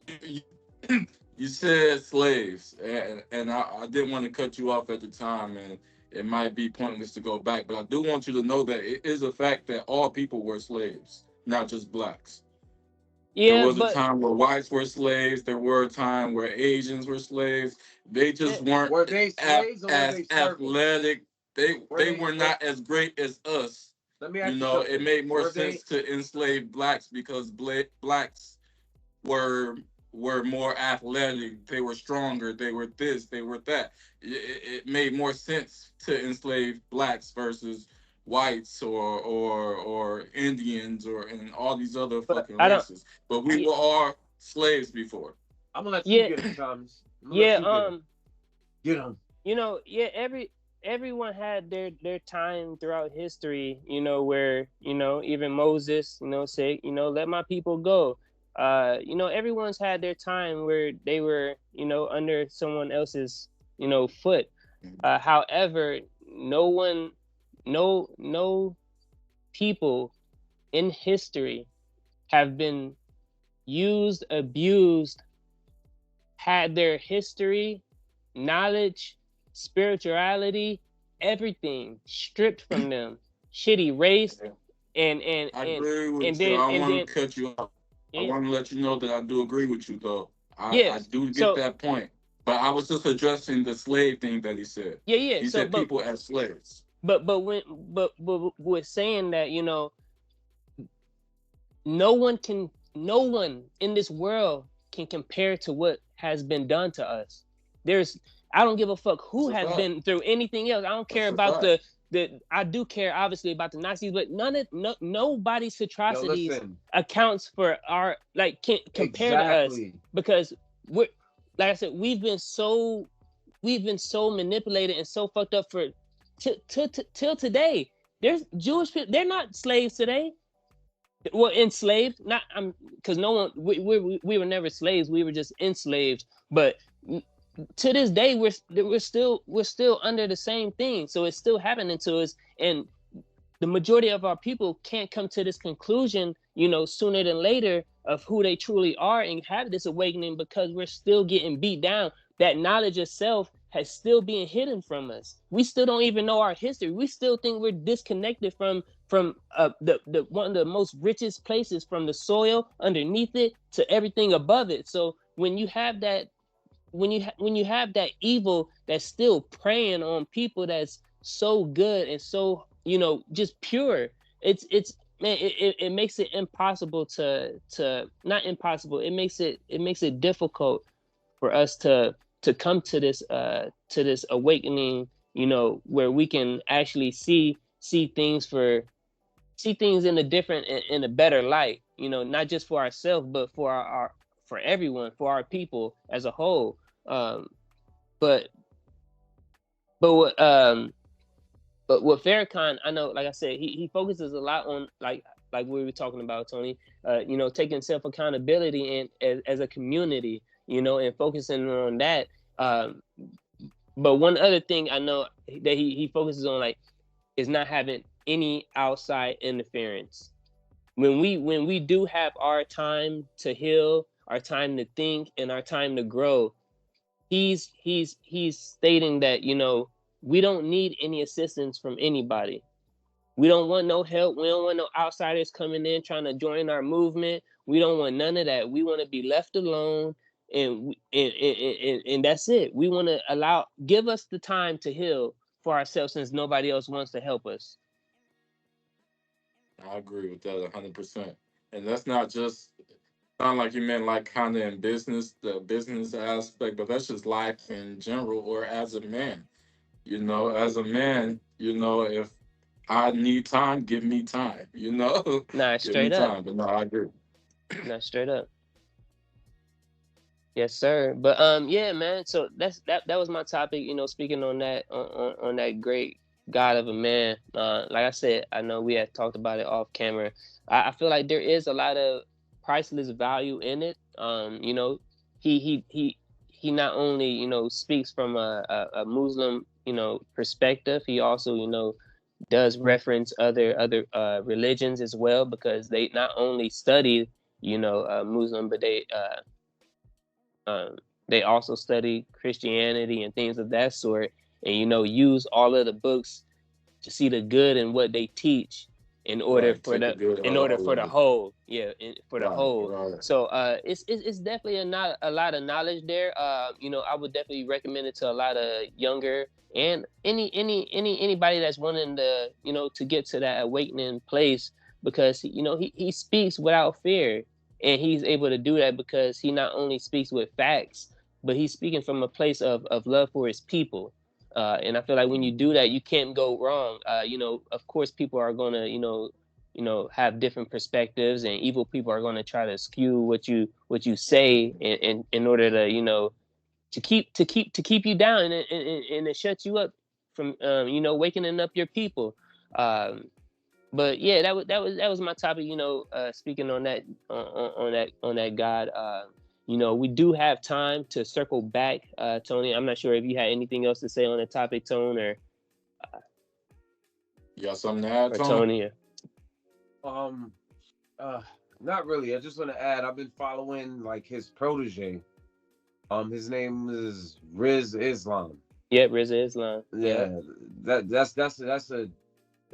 You said slaves, and I didn't want to cut you off at the time, and it might be pointless to go back, but I do want you to know that it is a fact that all people were slaves, not just blacks. Yeah, there was a time where whites were slaves. There were a time where Asians were slaves. They just weren't were they slaves or as were they athletic. They were not as great as us. Let me ask you something. It made more sense to enslave blacks because blacks were more athletic. They were stronger. They were this. They were that. It made more sense to enslave blacks versus whites or Indians and all these other fucking races. But we were all slaves before. I'm gonna let you get it, Thomas. Get them. Everyone had their time throughout history, where, even Moses, say, let my people go. Everyone's had their time where they were, under someone else's, foot. However, no people in history have been used, abused, had their history, knowledge, spirituality, everything stripped from them, shit erased, and I agree with you. I want to cut you off. I want to let you know that I do agree with you, though. I do get that point. But I was just addressing the slave thing that he said. He said people as slaves. But we're saying that, no one in this world can compare to what has been done to us. I don't give a fuck who has been through anything else. I don't care about I do care obviously about the Nazis, but nobody's atrocities accounts for our, can't compare to us, because we're, like I said, we've been so manipulated and so fucked up for till today. There's Jewish people, they're not slaves today. Well, enslaved, not because no one, we were never slaves. We were just enslaved. But to this day, we're still under the same thing. So it's still happening to us, and the majority of our people can't come to this conclusion, sooner than later, of who they truly are and have this awakening, because we're still getting beat down. That knowledge of self has still being hidden from us. We still don't even know our history. We still think we're disconnected from the one of the most richest places, from the soil underneath it to everything above it. So when you have that, when you have that evil that's still preying on people that's so good and so, just pure, it's man, it makes it impossible to not impossible. It makes it difficult for us to come to this awakening, where we can actually see things in a better light, not just for ourselves, but for for everyone, for our people as a whole. But what Farrakhan, I know, like I said, he focuses a lot on, like we were talking about, Tony, taking self accountability and as a community, and focusing on that. But one other thing I know that he focuses on, is not having any outside interference. When we do have our time to heal, our time to think, and our time to grow, he's stating that, you know, we don't need any assistance from anybody. We don't want no help. We don't want no outsiders coming in trying to join our movement. We don't want none of that. We want to be left alone, and that's it. We want to give us the time to heal for ourselves, since nobody else wants to help us. I agree with that 100%. And that's not just sound like you meant like kind of in business, the business aspect, but that's just life in general, or as a man. You know, as a man, you know, if I need time, give me time. You know, Nah, give me straight up. time. But no, I agree. Nah, straight up. Yes, sir. But yeah, man. So that was my topic. You know, speaking on that on that great God of a man. Like I said, I know we had talked about it off camera. I feel like there is a lot of priceless value in it. You know, he not only, you know, speaks from a Muslim, you know, perspective. He also, you know, does reference other religions as well, because they not only study, you know, Muslim, but they also study Christianity and things of that sort, and, you know, use all of the books to see the good in what they teach in order Right. for Take the the good in out of order all for of the it. whole, for the Right. whole. Right. So it's definitely a lot of knowledge there. You know, I would definitely recommend it to a lot of younger and anybody that's wanting to, you know, to get to that awakening place, because, you know, he speaks without fear, and he's able to do that because he not only speaks with facts, but he's speaking from a place of love for his people. And I feel like when you do that, you can't go wrong. You know, of course, people are gonna, you know, have different perspectives, and evil people are gonna try to skew what you say in order to, you know, to keep you down, and to shut you up from, you know, waking up your people. Um, but yeah, that was my topic. You know, speaking on that on that God. You know, we do have time to circle back, Tony. I'm not sure if you had anything else to say on the topic, Tone, You got something to add, or Tony? Tony. Um, Not really. I just want to add, I've been following like his protege. His name is Riz Islam. Yep, Rizza Islam. Yep. Yeah,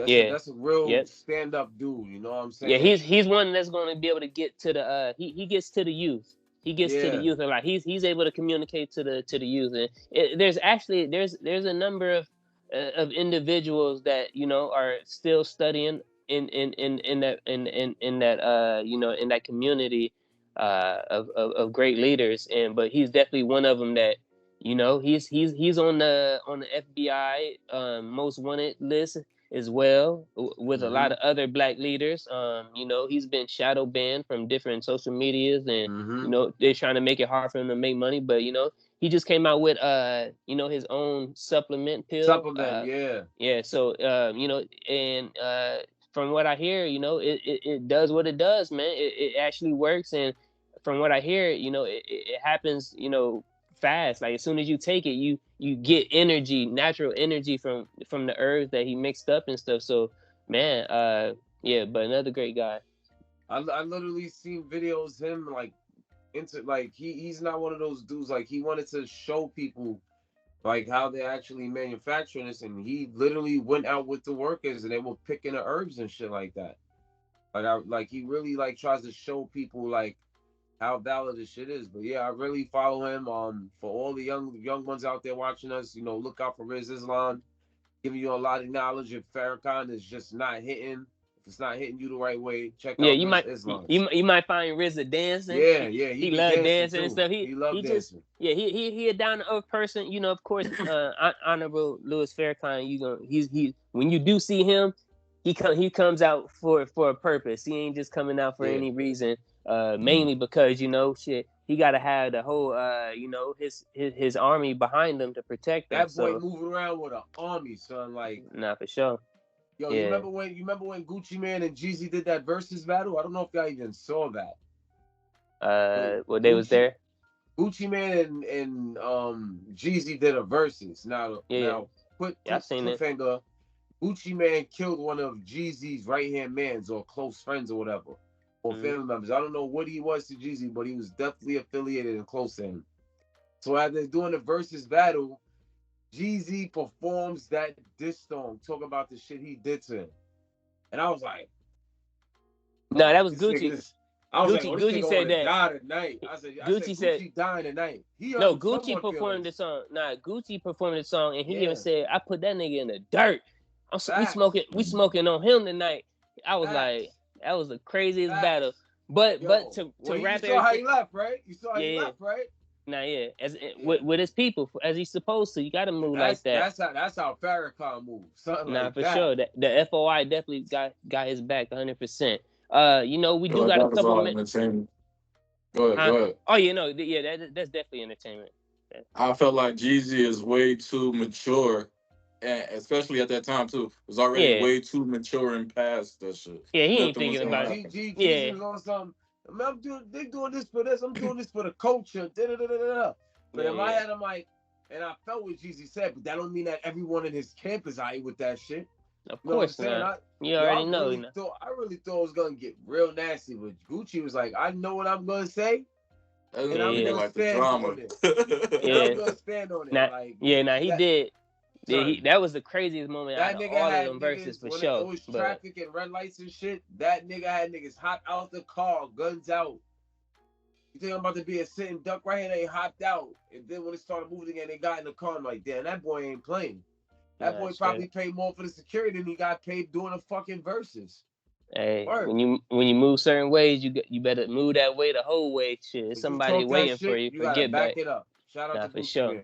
Yeah. that's a real Yep. stand up dude. You know what I'm Yeah, saying? he's one that's going to be able to get to the he gets to the youth. He gets to the Yeah. youth a lot. He's able to communicate to the youth, and there's actually there's a number of individuals that, you know, are still studying in that, you know, in that community of great leaders, and but he's definitely one of them that, you know, he's on the FBI most wanted list as well, with a lot Mm-hmm. of other black leaders. You know, he's been shadow banned from different social medias, and, you Mm-hmm. know, they're trying to make it hard for him to make money. But, you know, he just came out with you know, his own supplement pill. Supplement, yeah. Yeah, so you know, and from what I hear, you know, it does what it does, man. It actually works, and from what I hear, you know, it happens, you know, fast. Like as soon as you take it, you get energy, natural energy from the herbs that he mixed up and stuff. So, man, yeah, but another great guy. I literally seen videos him like into like he's not one of those dudes like he wanted to show people like how they actually manufacturing this, and he literally went out with the workers and they were picking the herbs and shit like that. Like he really like tries to show people like how valid this shit is. But yeah, I really follow him. For all the young ones out there watching us, you know, look out for Riz Islam, giving you a lot of knowledge. If Farrakhan is just not hitting, if it's not hitting you the right way, check Yeah, out Riz Islam. you might find RZA dancing. Yeah, yeah, he be love dancing dancing and too. stuff. He love He just, dancing. yeah, he a down to earth person. You know, of course, honorable Louis Farrakhan. You gonna he when you do see him, he comes out for a purpose. He ain't just coming out for Yeah. any reason. Mainly because, you know, shit, he got to have the whole you know, his army behind him to protect him. That boy So, moving around with an army, son. Like, nah, for sure. yo, Yeah. you remember when Gucci Man and Jeezy did that versus battle? I don't know if y'all even saw that. But Well, they was there. Gucci Man and Jeezy did a versus. Yeah, Now quick yeah, I've seen it. cliffhanger. Gucci Man killed one of Jeezy's right hand mans or close friends or whatever, or Mm-hmm. family members. I don't know what he was to Jeezy, but he was definitely affiliated and close to him. So as they're doing the versus battle, Jeezy performs that diss song, talking about the shit he did to him. And I was like, no, that was Gucci. I was like, oh, this Gucci nigga said wanna that. die tonight. I said Gucci dying tonight. No, Gucci performed the song. Nah, Gucci performed the song, and he even said, "I put that nigga in the dirt. We smoking on him tonight." I was like, that was the craziest battle. But to wrap you saw how he left, right? You saw how he left, right? Nah, with his people as he's supposed to. You got to move like that. That's how Farrakhan moves. Something like for sure. The FOI definitely got his back 100%. You know, we do got a couple minutes. Go ahead. Oh, that's definitely entertainment. I felt like Jeezy is way too mature, and especially at that time too, was already way too mature and past that shit. Yeah, he ain't thinking about it. Jeezy was on something. I mean, they doing this for this. I'm doing this for the culture. But in my head, I'm like, and I felt what Jeezy said, but that don't mean that everyone in his camp is aight with that shit. Of course not. You already know. I really thought it was gonna get real nasty, but Gucci was like, I know what I'm gonna say. And I'm gonna stand on it. I'm gonna stand on it. He did. That was the craziest moment out of all of them verses for sure. It was traffic and red lights and shit. That nigga had niggas hop out the car, guns out. You think I'm about to be a sitting duck right here? They hopped out, and then when it started moving again, they got in the car. I'm like, damn, that boy ain't playing. That boy probably paid more for the security than he got paid doing the fucking verses. Hey, when you move certain ways, you better move that way the whole way. Shit, somebody waiting for you. You gotta back it up. Shout out to for sure.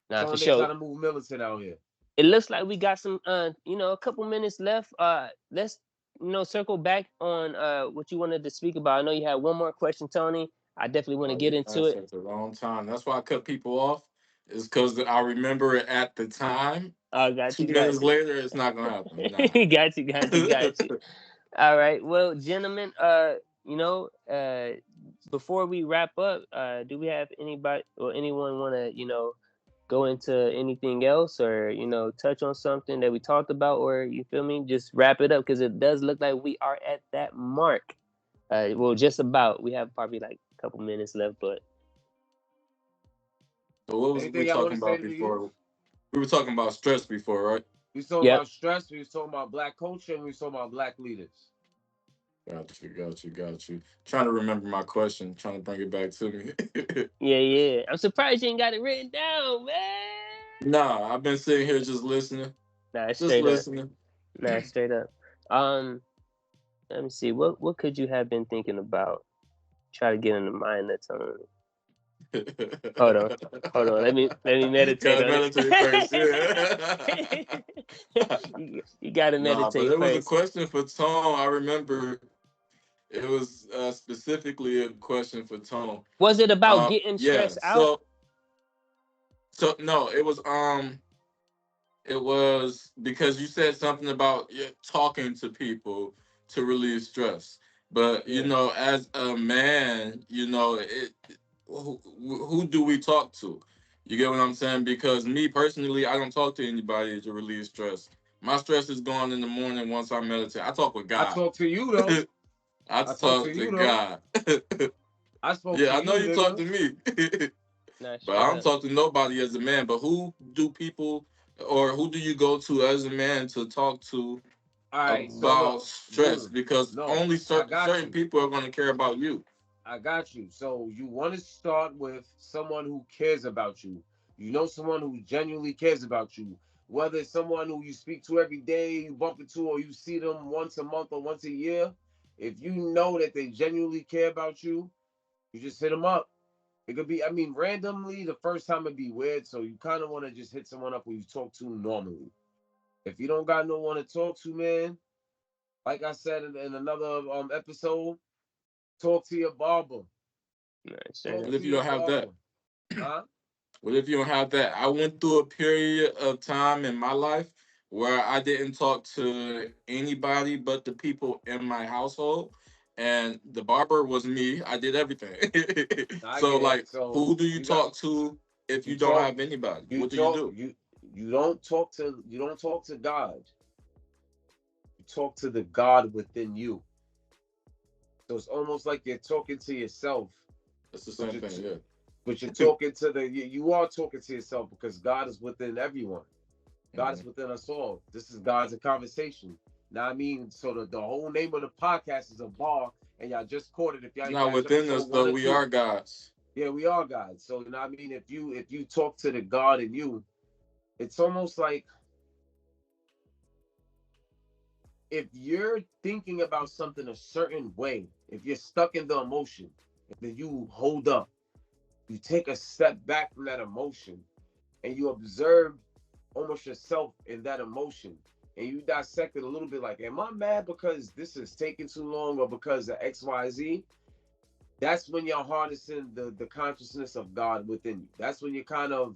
For sure. Trying to move militant out here. It looks like we got some, a couple minutes left. Let's, circle back on what you wanted to speak about. I know you had one more question, Tony. I definitely want to get into it. It's a long time. That's why I cut people off. Is because I remember it at the time. Oh, got you. 2 minutes later, it's not gonna happen. Nah. got you. All right. Well, gentlemen, before we wrap up, do we have anybody or anyone want to, go into anything else or, touch on something that we talked about, or you feel me? Just wrap it up because it does look like we are at that mark. Just about. We have probably like a couple minutes left, but. So what was we talking about before? We were talking about stress before, right? We was talking about stress. We was talking about black culture, and we was talking about black leaders. Got you. Trying to remember my question. Trying to bring it back to me. Yeah. I'm surprised you ain't got it written down, man. Nah, I've been sitting here just listening. Nah, straight up. Let me see. What could you have been thinking about? Try to get in the mind that's on. Hold on. Let me meditate on it. You gotta meditate. But it was a question for Tone. I remember it was specifically a question for Tone. Was it about getting stressed out? So no, it was because you said something about talking to people to relieve stress. But as a man, who do we talk to? You get what I'm saying? Because me personally, I don't talk to anybody to relieve stress. My stress is gone in the morning once I meditate. I talk with God. I talk to you though. I talk to God. I spoke to you. I know you talk to me. But I don't talk to nobody as a man. But who do you go to as a man to talk to about stress? Because only certain people are going to care about you. I got you. So you want to start with someone who cares about you. Someone who genuinely cares about you. Whether it's someone who you speak to every day, you bump into, or you see them once a month or once a year. If you know that they genuinely care about you, you just hit them up. It could be, randomly, the first time it'd be weird. So you kind of want to just hit someone up who you talk to normally. If you don't got no one to talk to, man, like I said in another episode, talk to your barber. What if you don't have that? Huh? What if you don't have that? I went through a period of time in my life where I didn't talk to anybody but the people in my household. And the barber was me. I did everything. So who do you talk to if you don't have anybody? What do you do? You don't talk to God. You talk to the God within you. So it's almost like you're talking to yourself. It's the same thing, yeah. But you're talking to you are talking to yourself because God is within everyone. God is within us all. This is God's conversation. Now I mean, so the whole name of the podcast is a bar, and y'all just caught it. If y'all It's ain't not catch within us episode 1 though. or We 2, are gods. yeah, we are God. So you know what I mean, if you talk to the God in you, it's almost like if you're thinking about something a certain way, if you're stuck in the emotion, and then you hold up, you take a step back from that emotion, and you observe almost yourself in that emotion, and you dissect it a little bit, like, am I mad because this is taking too long or because of XYZ? That's when you're harnessing the consciousness of God within you. That's when you're kind of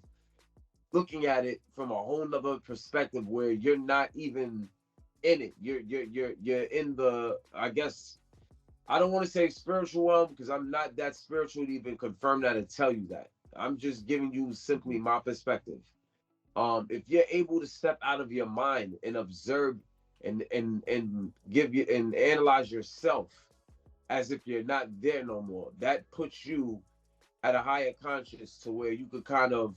looking at it from a whole nother perspective where you're not even in it. You're in the, I guess, I don't want to say spiritual realm because I'm not that spiritual to even confirm that and tell you that. I'm just giving you simply my perspective. If you're able to step out of your mind and observe and give you and analyze yourself as if you're not there no more, that puts you at a higher conscious to where you could kind of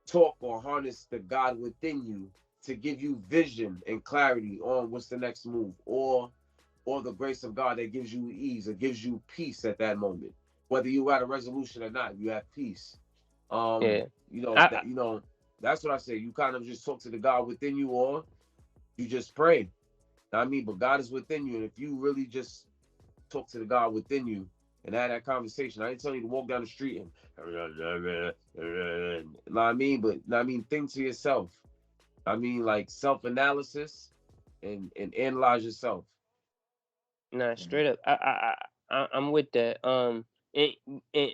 talk or harness the God within you to give you vision and clarity on what's the next move, or the grace of God that gives you ease or gives you peace at that moment. Whether you got a resolution or not, you have peace. Yeah. That's what I say. You kind of just talk to the God within you, or you just pray. I mean, but God is within you, and if you really just talk to the God within you and have that conversation, I ain't telling you to walk down the street and know what I mean, but I mean, think to yourself. I mean, like self-analysis and analyze yourself. Nah, straight up. I'm with that. And, and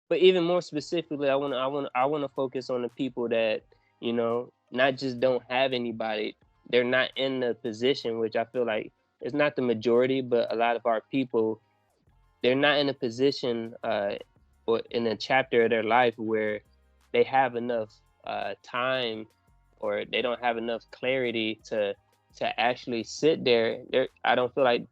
but even more specifically, I wanna focus on the people that, not just don't have anybody. They're not in the position, which I feel like it's not the majority, but a lot of our people, they're not in a position, or in a chapter of their life where they have enough time, or they don't have enough clarity to actually sit there. I don't feel like,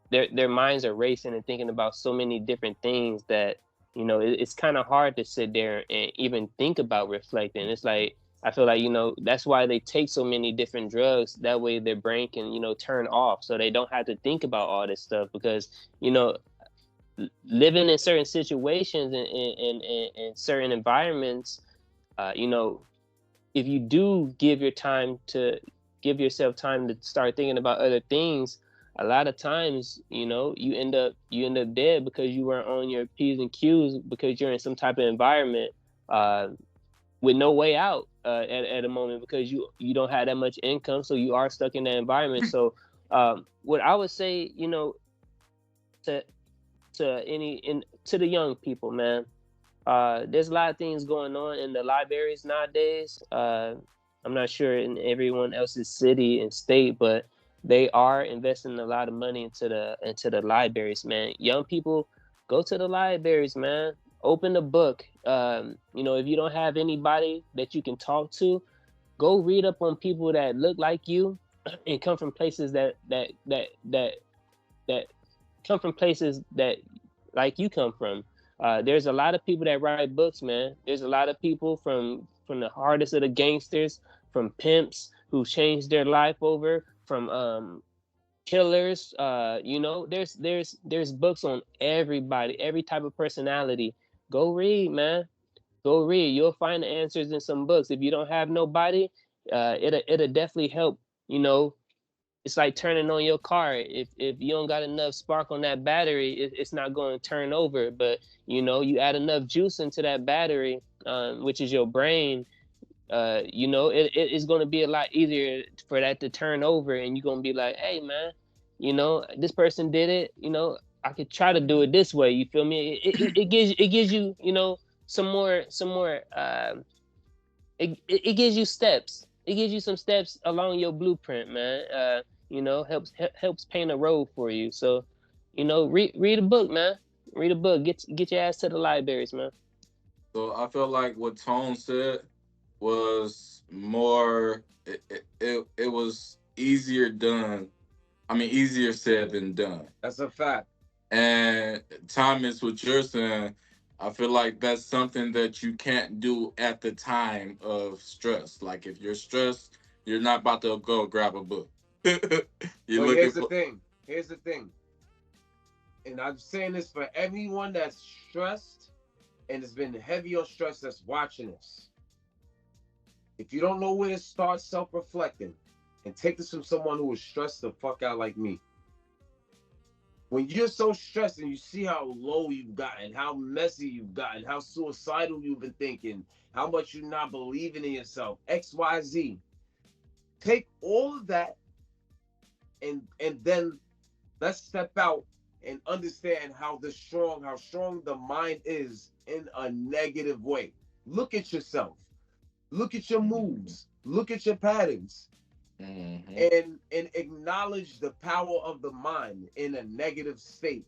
their minds are racing and thinking about so many different things that, it's kind of hard to sit there and even think about reflecting. It's like, I feel like, that's why they take so many different drugs. That way their brain can, turn off, so they don't have to think about all this stuff. Because, living in certain situations and certain environments, you know, if you do give yourself time to start thinking about other things, a lot of times, you end up dead because you weren't on your P's and Q's, because you're in some type of environment, with no way out, at a moment, because you don't have that much income, so you are stuck in that environment. So, what I would say, to to the young people, man, there's a lot of things going on in the libraries nowadays. I'm not sure in everyone else's city and state, but they are investing a lot of money into the libraries, man. Young people, go to the libraries, man. Open the book. If you don't have anybody that you can talk to, go read up on people that look like you and come from places that come from places that like you come from. There's a lot of people that write books, man. There's a lot of people from the hardest of the gangsters, from pimps who changed their life over, from killers. There's books on everybody, every type of personality. Go read, man. Go read. You'll find the answers in some books. If you don't have nobody, it'll definitely help. You know, it's like turning on your car. If you don't got enough spark on that battery, it's not going to turn over. But you add enough juice into that battery, which is your brain. It's going to be a lot easier for that to turn over, and you're going to be like, hey, man, this person did it. I could try to do it this way. You feel me? It gives you, some more. It gives you steps. It gives you some steps along your blueprint, man. Helps paint a road for you. So, read a book, man. Read a book. Get your ass to the libraries, man. So I feel like what Tone said was more. It was easier done. I mean, easier said than done. That's a fact. And Thomas, what you're saying, I feel like that's something that you can't do at the time of stress. Like if you're stressed, you're not about to go grab a book. You're But looking for. Here's the thing. And I'm saying this for everyone that's stressed and has been heavy on stress that's watching this. If you don't know where to start self-reflecting, and take this from someone who was stressed the fuck out like me. When you're so stressed and you see how low you've gotten, how messy you've gotten, how suicidal you've been thinking, how much you're not believing in yourself, X, Y, Z. Take all of that and then let's step out and understand how strong the mind is in a negative way. Look at yourself. Look at your moves. Look at your patterns. And acknowledge the power of the mind in a negative state.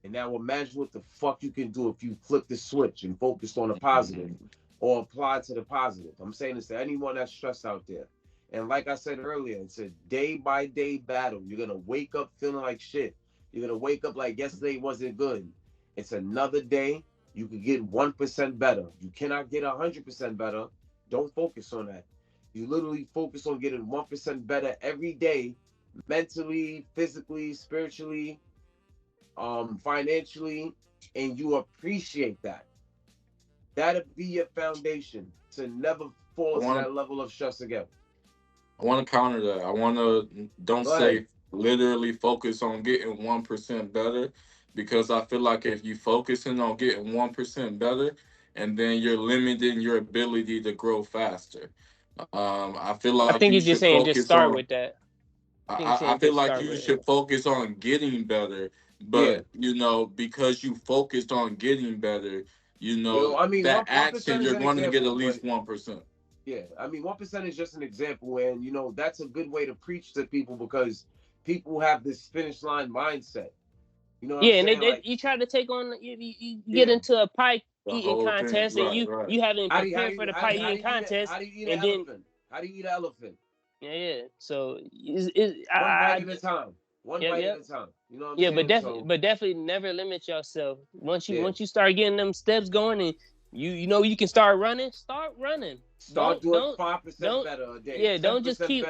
And now imagine what the fuck you can do if you flip the switch and focus on the positive or apply to the positive. I'm saying this to anyone that's stressed out there. And like I said earlier, it's a day-by-day battle. You're going to wake up feeling like shit. You're going to wake up like yesterday wasn't good. It's another day. You could get 1% better. You cannot get 100% better. Don't focus on that. You literally focus on getting 1% better every day, mentally, physically, spiritually, financially, and you appreciate that. That'll be your foundation to never fall to that level of stress again. I want to counter that. I want to, don't say literally focus on getting 1% better, because I feel like if you focusing on getting 1% better, and then you're limiting your ability to grow faster. I feel like I think you're just saying just start with that. I feel like you should focus on getting better, but because you focused on getting better, that action you're going to get at least 1%. Yeah, I mean 1% is just an example, and that's a good way to preach to people because people have this finish line mindset. You know what I'm saying? And you try to take on you get into a pie eating contest, and you haven't prepared for the pie eating contest. How do you eat an elephant? How do you eat an elephant? Yeah. So one bite at a time. One bite at a time. You know what I'm saying? But definitely never limit yourself. Once you start getting them steps going, and you can start running. Start running. Start doing 5% better a day. Yeah. Don't just keep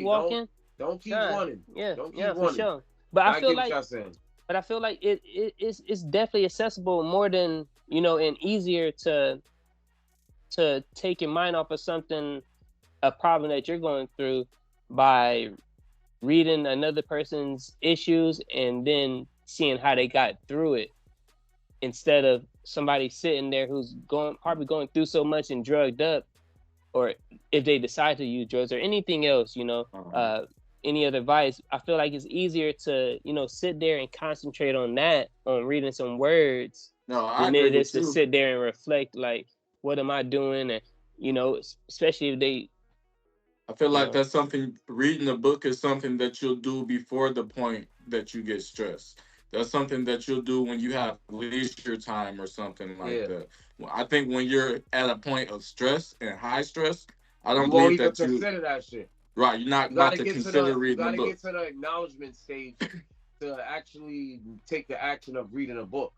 walking. Don't keep running. Yeah. Don't keep running. For sure. But I feel like it's definitely accessible more than and easier to take your mind off of a problem that you're going through by reading another person's issues and then seeing how they got through it, instead of somebody sitting there who's probably going through so much and drugged up, or if they decide to use drugs or anything else, any other advice. I feel like it's easier to, sit there and concentrate on that, on reading some words, than it is to sit there and reflect, like, what am I doing? And, especially if they... I feel like that's something, reading a book is something that you'll do before the point that you get stressed. That's something that you'll do when you have leisure time or something like that. I think when you're at a point of stress and high stress, I don't believe that you... consider that shit. Right, you're not about to consider reading a book. You gotta get to the acknowledgement stage to actually take the action of reading a book.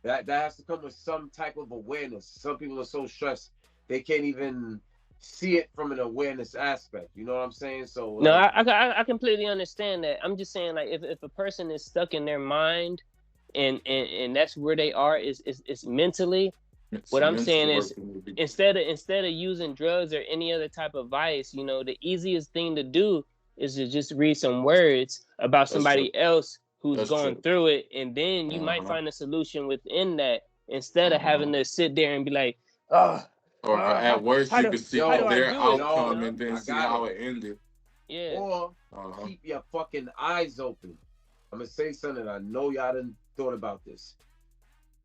That has to come with some type of awareness. Some people are so stressed they can't even see it from an awareness aspect. You know what I'm saying? So no, I completely understand that. I'm just saying, like, if a person is stuck in their mind and that's where they are is mentally. What I'm saying is, instead of using drugs or any other type of vice, the easiest thing to do is to just read some words about somebody else who's going through it, and then you might find a solution within that, instead of having to sit there and be like, or at worst you can see their outcome and then see how it ended. Yeah. Or keep your fucking eyes open. I'm gonna say something I know y'all done thought about this.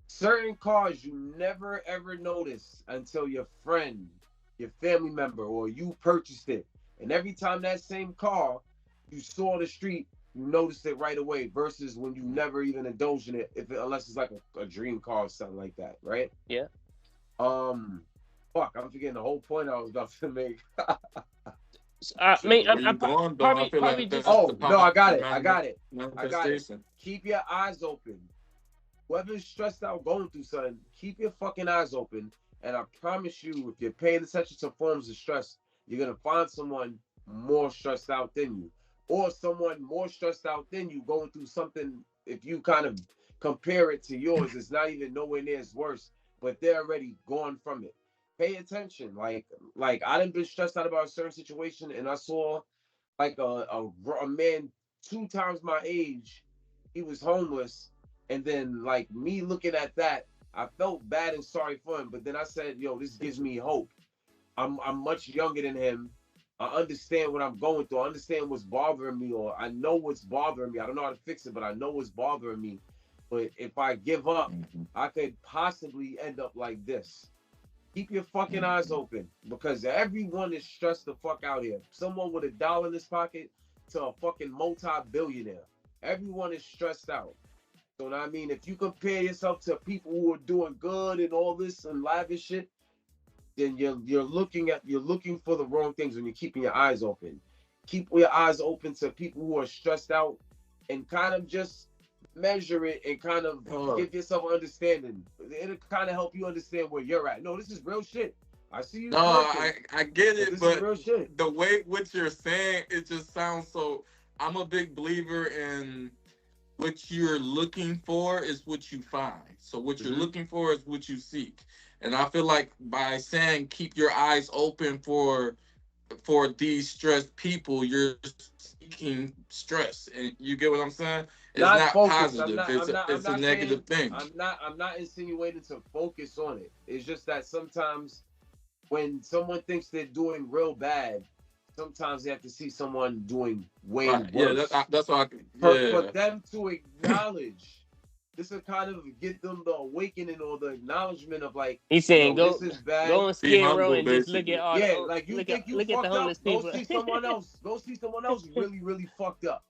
Certain cars you never ever notice until your friend, your family member, or you purchased it. And every time that same car you saw on the street, you noticed it right away, versus when you never even indulge in it, unless it's like a dream car or something like that, right? Yeah. Fuck, I'm forgetting the whole point I was about to make. I got it. Keep your eyes open. whoever's stressed out going through something, keep your fucking eyes open. And I promise you, if you're paying attention to forms of stress, you're gonna find someone more stressed out than you, or someone more stressed out than you going through something. If you kind of compare it to yours, it's not even nowhere near as worse, but they're already gone from it. Pay attention. Like I done been stressed out about a certain situation, and I saw like a man 2 times my age. He was homeless, and then like me looking at that, I felt bad and sorry for him. But then I said, "Yo, this gives me hope. I'm much younger than him. I understand what I'm going through. I understand what's bothering me, or I know what's bothering me. I don't know how to fix it, but I know what's bothering me. But if I give up, I could possibly end up like this." Keep your fucking eyes open, because everyone is stressed the fuck out here. Someone with $1 in his pocket to a fucking multi-billionaire. Everyone is stressed out. So I mean, if you compare yourself to people who are doing good and all this and lavish shit, then you're looking for the wrong things when you're keeping your eyes open. Keep your eyes open to people who are stressed out, and kind of just measure it and kind of give yourself an understanding. It'll kind of help you understand where you're at. No, this is real shit. I see you. No, I get it, but real shit. The way what you're saying, it just sounds so. I'm a big believer in what you're looking for is what you find. So what you're looking for is what you seek. And I feel like by saying keep your eyes open for these stressed people, you're seeking stress, and you get what I'm saying. It's not positive. It's a negative thing. I'm not insinuating to focus on it. It's just that sometimes when someone thinks they're doing real bad, sometimes they have to see someone doing way worse. Yeah, that's why. For them to acknowledge. This will kind of get them the awakening or the acknowledgement of like, he's saying, this is bad. Go on Skid Row and just look at all. Like you think you fucked up. Go see someone else. Go see someone else really, really fucked up.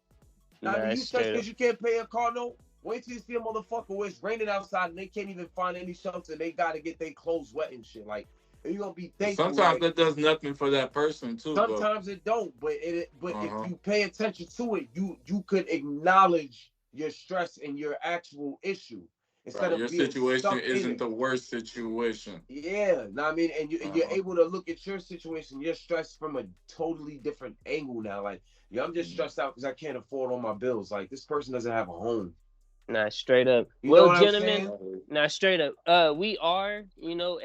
Now, I mean, you stressed because you can't pay a car note. Wait till you see a motherfucker where it's raining outside and they can't even find any shelter. They gotta get their clothes wet and shit. Like, you're gonna be thankful. Sometimes that does nothing for that person too. Sometimes it don't, but if you pay attention to it, you could acknowledge your stress and your actual issue instead of your situation isn't the worst situation. Yeah, I mean, and you're able to look at your situation, your stress from a totally different angle now. Like, I'm just stressed out because I can't afford all my bills. Like, this person doesn't have a home. Nah, straight up. Well, gentlemen, straight up. We are,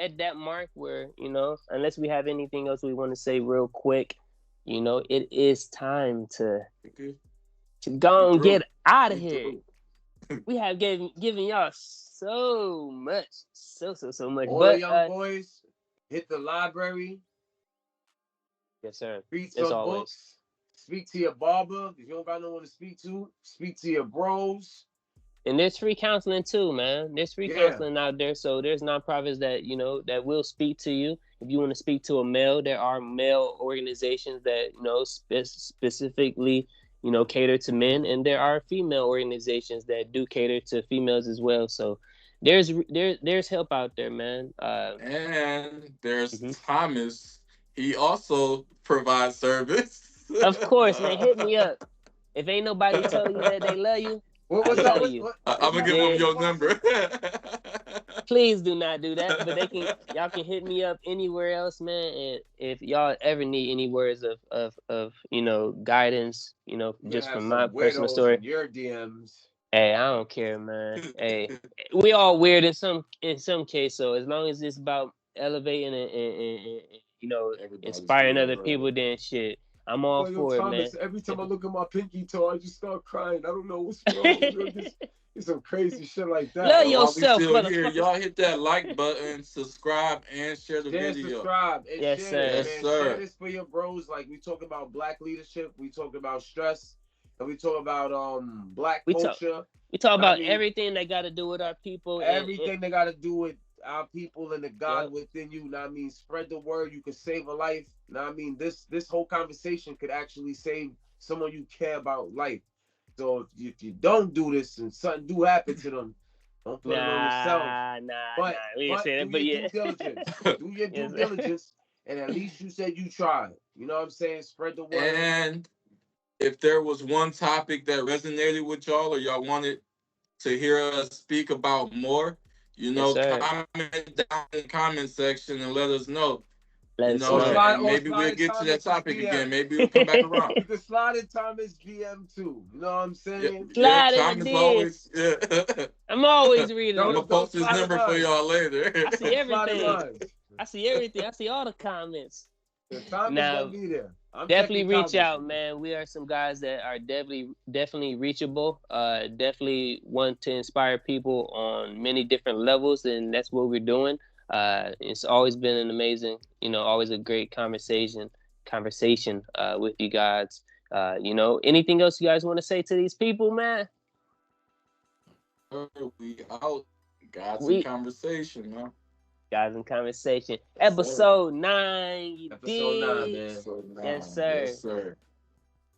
at that mark where, unless we have anything else we want to say real quick, it is time to go and get out of here. We have given y'all so much, so much. All the young boys, hit the library. Yes, sir. Read some books. Speak to your barber. If you don't got no one to speak to your bros. And there's free counseling too, man. There's free counseling out there. So there's nonprofits that, that will speak to you. If you want to speak to a male, there are male organizations that, specifically, cater to men. And there are female organizations that do cater to females as well. So there's help out there, man. And there's Thomas. He also provides service. Of course, man. Hit me up. If ain't nobody tell you that they love you, I'm gonna give them your number. Please do not do that. But y'all can hit me up anywhere else, man. And if y'all ever need any words of guidance, just from my personal story, your DMs. Hey, I don't care, man. Hey, we all weird in some case. So as long as it's about elevating and inspiring other people, then shit. I'm all for Thomas, it, man. Every time I look at my pinky toe, I just start crying. I don't know what's wrong. It's some crazy shit like that. Love yourself, motherfucker. Y'all hit that like button, subscribe, and share the video. Subscribe and yes, share sir. Yes, sir. Share this for your bros. Like, we talk about black leadership. We talk about stress. And we talk about black culture. We talk about everything that got to do with our people. Everything that got to do with our people and the God within you. Know what I mean? Spread the word. You can save a life. Know what I mean? This whole conversation could actually save someone you care about life. So if you don't do this and something do happen to them, don't blame it on yourself. We didn't say that, but due diligence. Do your due diligence, and at least you said you tried. You know what I'm saying? Spread the word. And if there was one topic that resonated with y'all or y'all wanted to hear us speak about more, comment down in the comment section and let us know. Let us know. And maybe we'll get to that topic again. Maybe we'll come back around. You can slide in Thomas DM too. You know what I'm saying? Slide Thomas always. I'm always reading. I'm gonna post his number for y'all later. I see everything. I see everything. I see all the comments. Now, be there. Definitely reach out, man. We are some guys that are definitely reachable. Definitely want to inspire people on many different levels, and that's what we're doing. It's always been an amazing, always a great conversation with you guys. Anything else you guys want to say to these people, man? We out. Guys in conversation, man. Guys in conversation. Episode 9. Episode 9, man. Yes, sir. Yes, sir.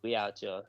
We out, y'all.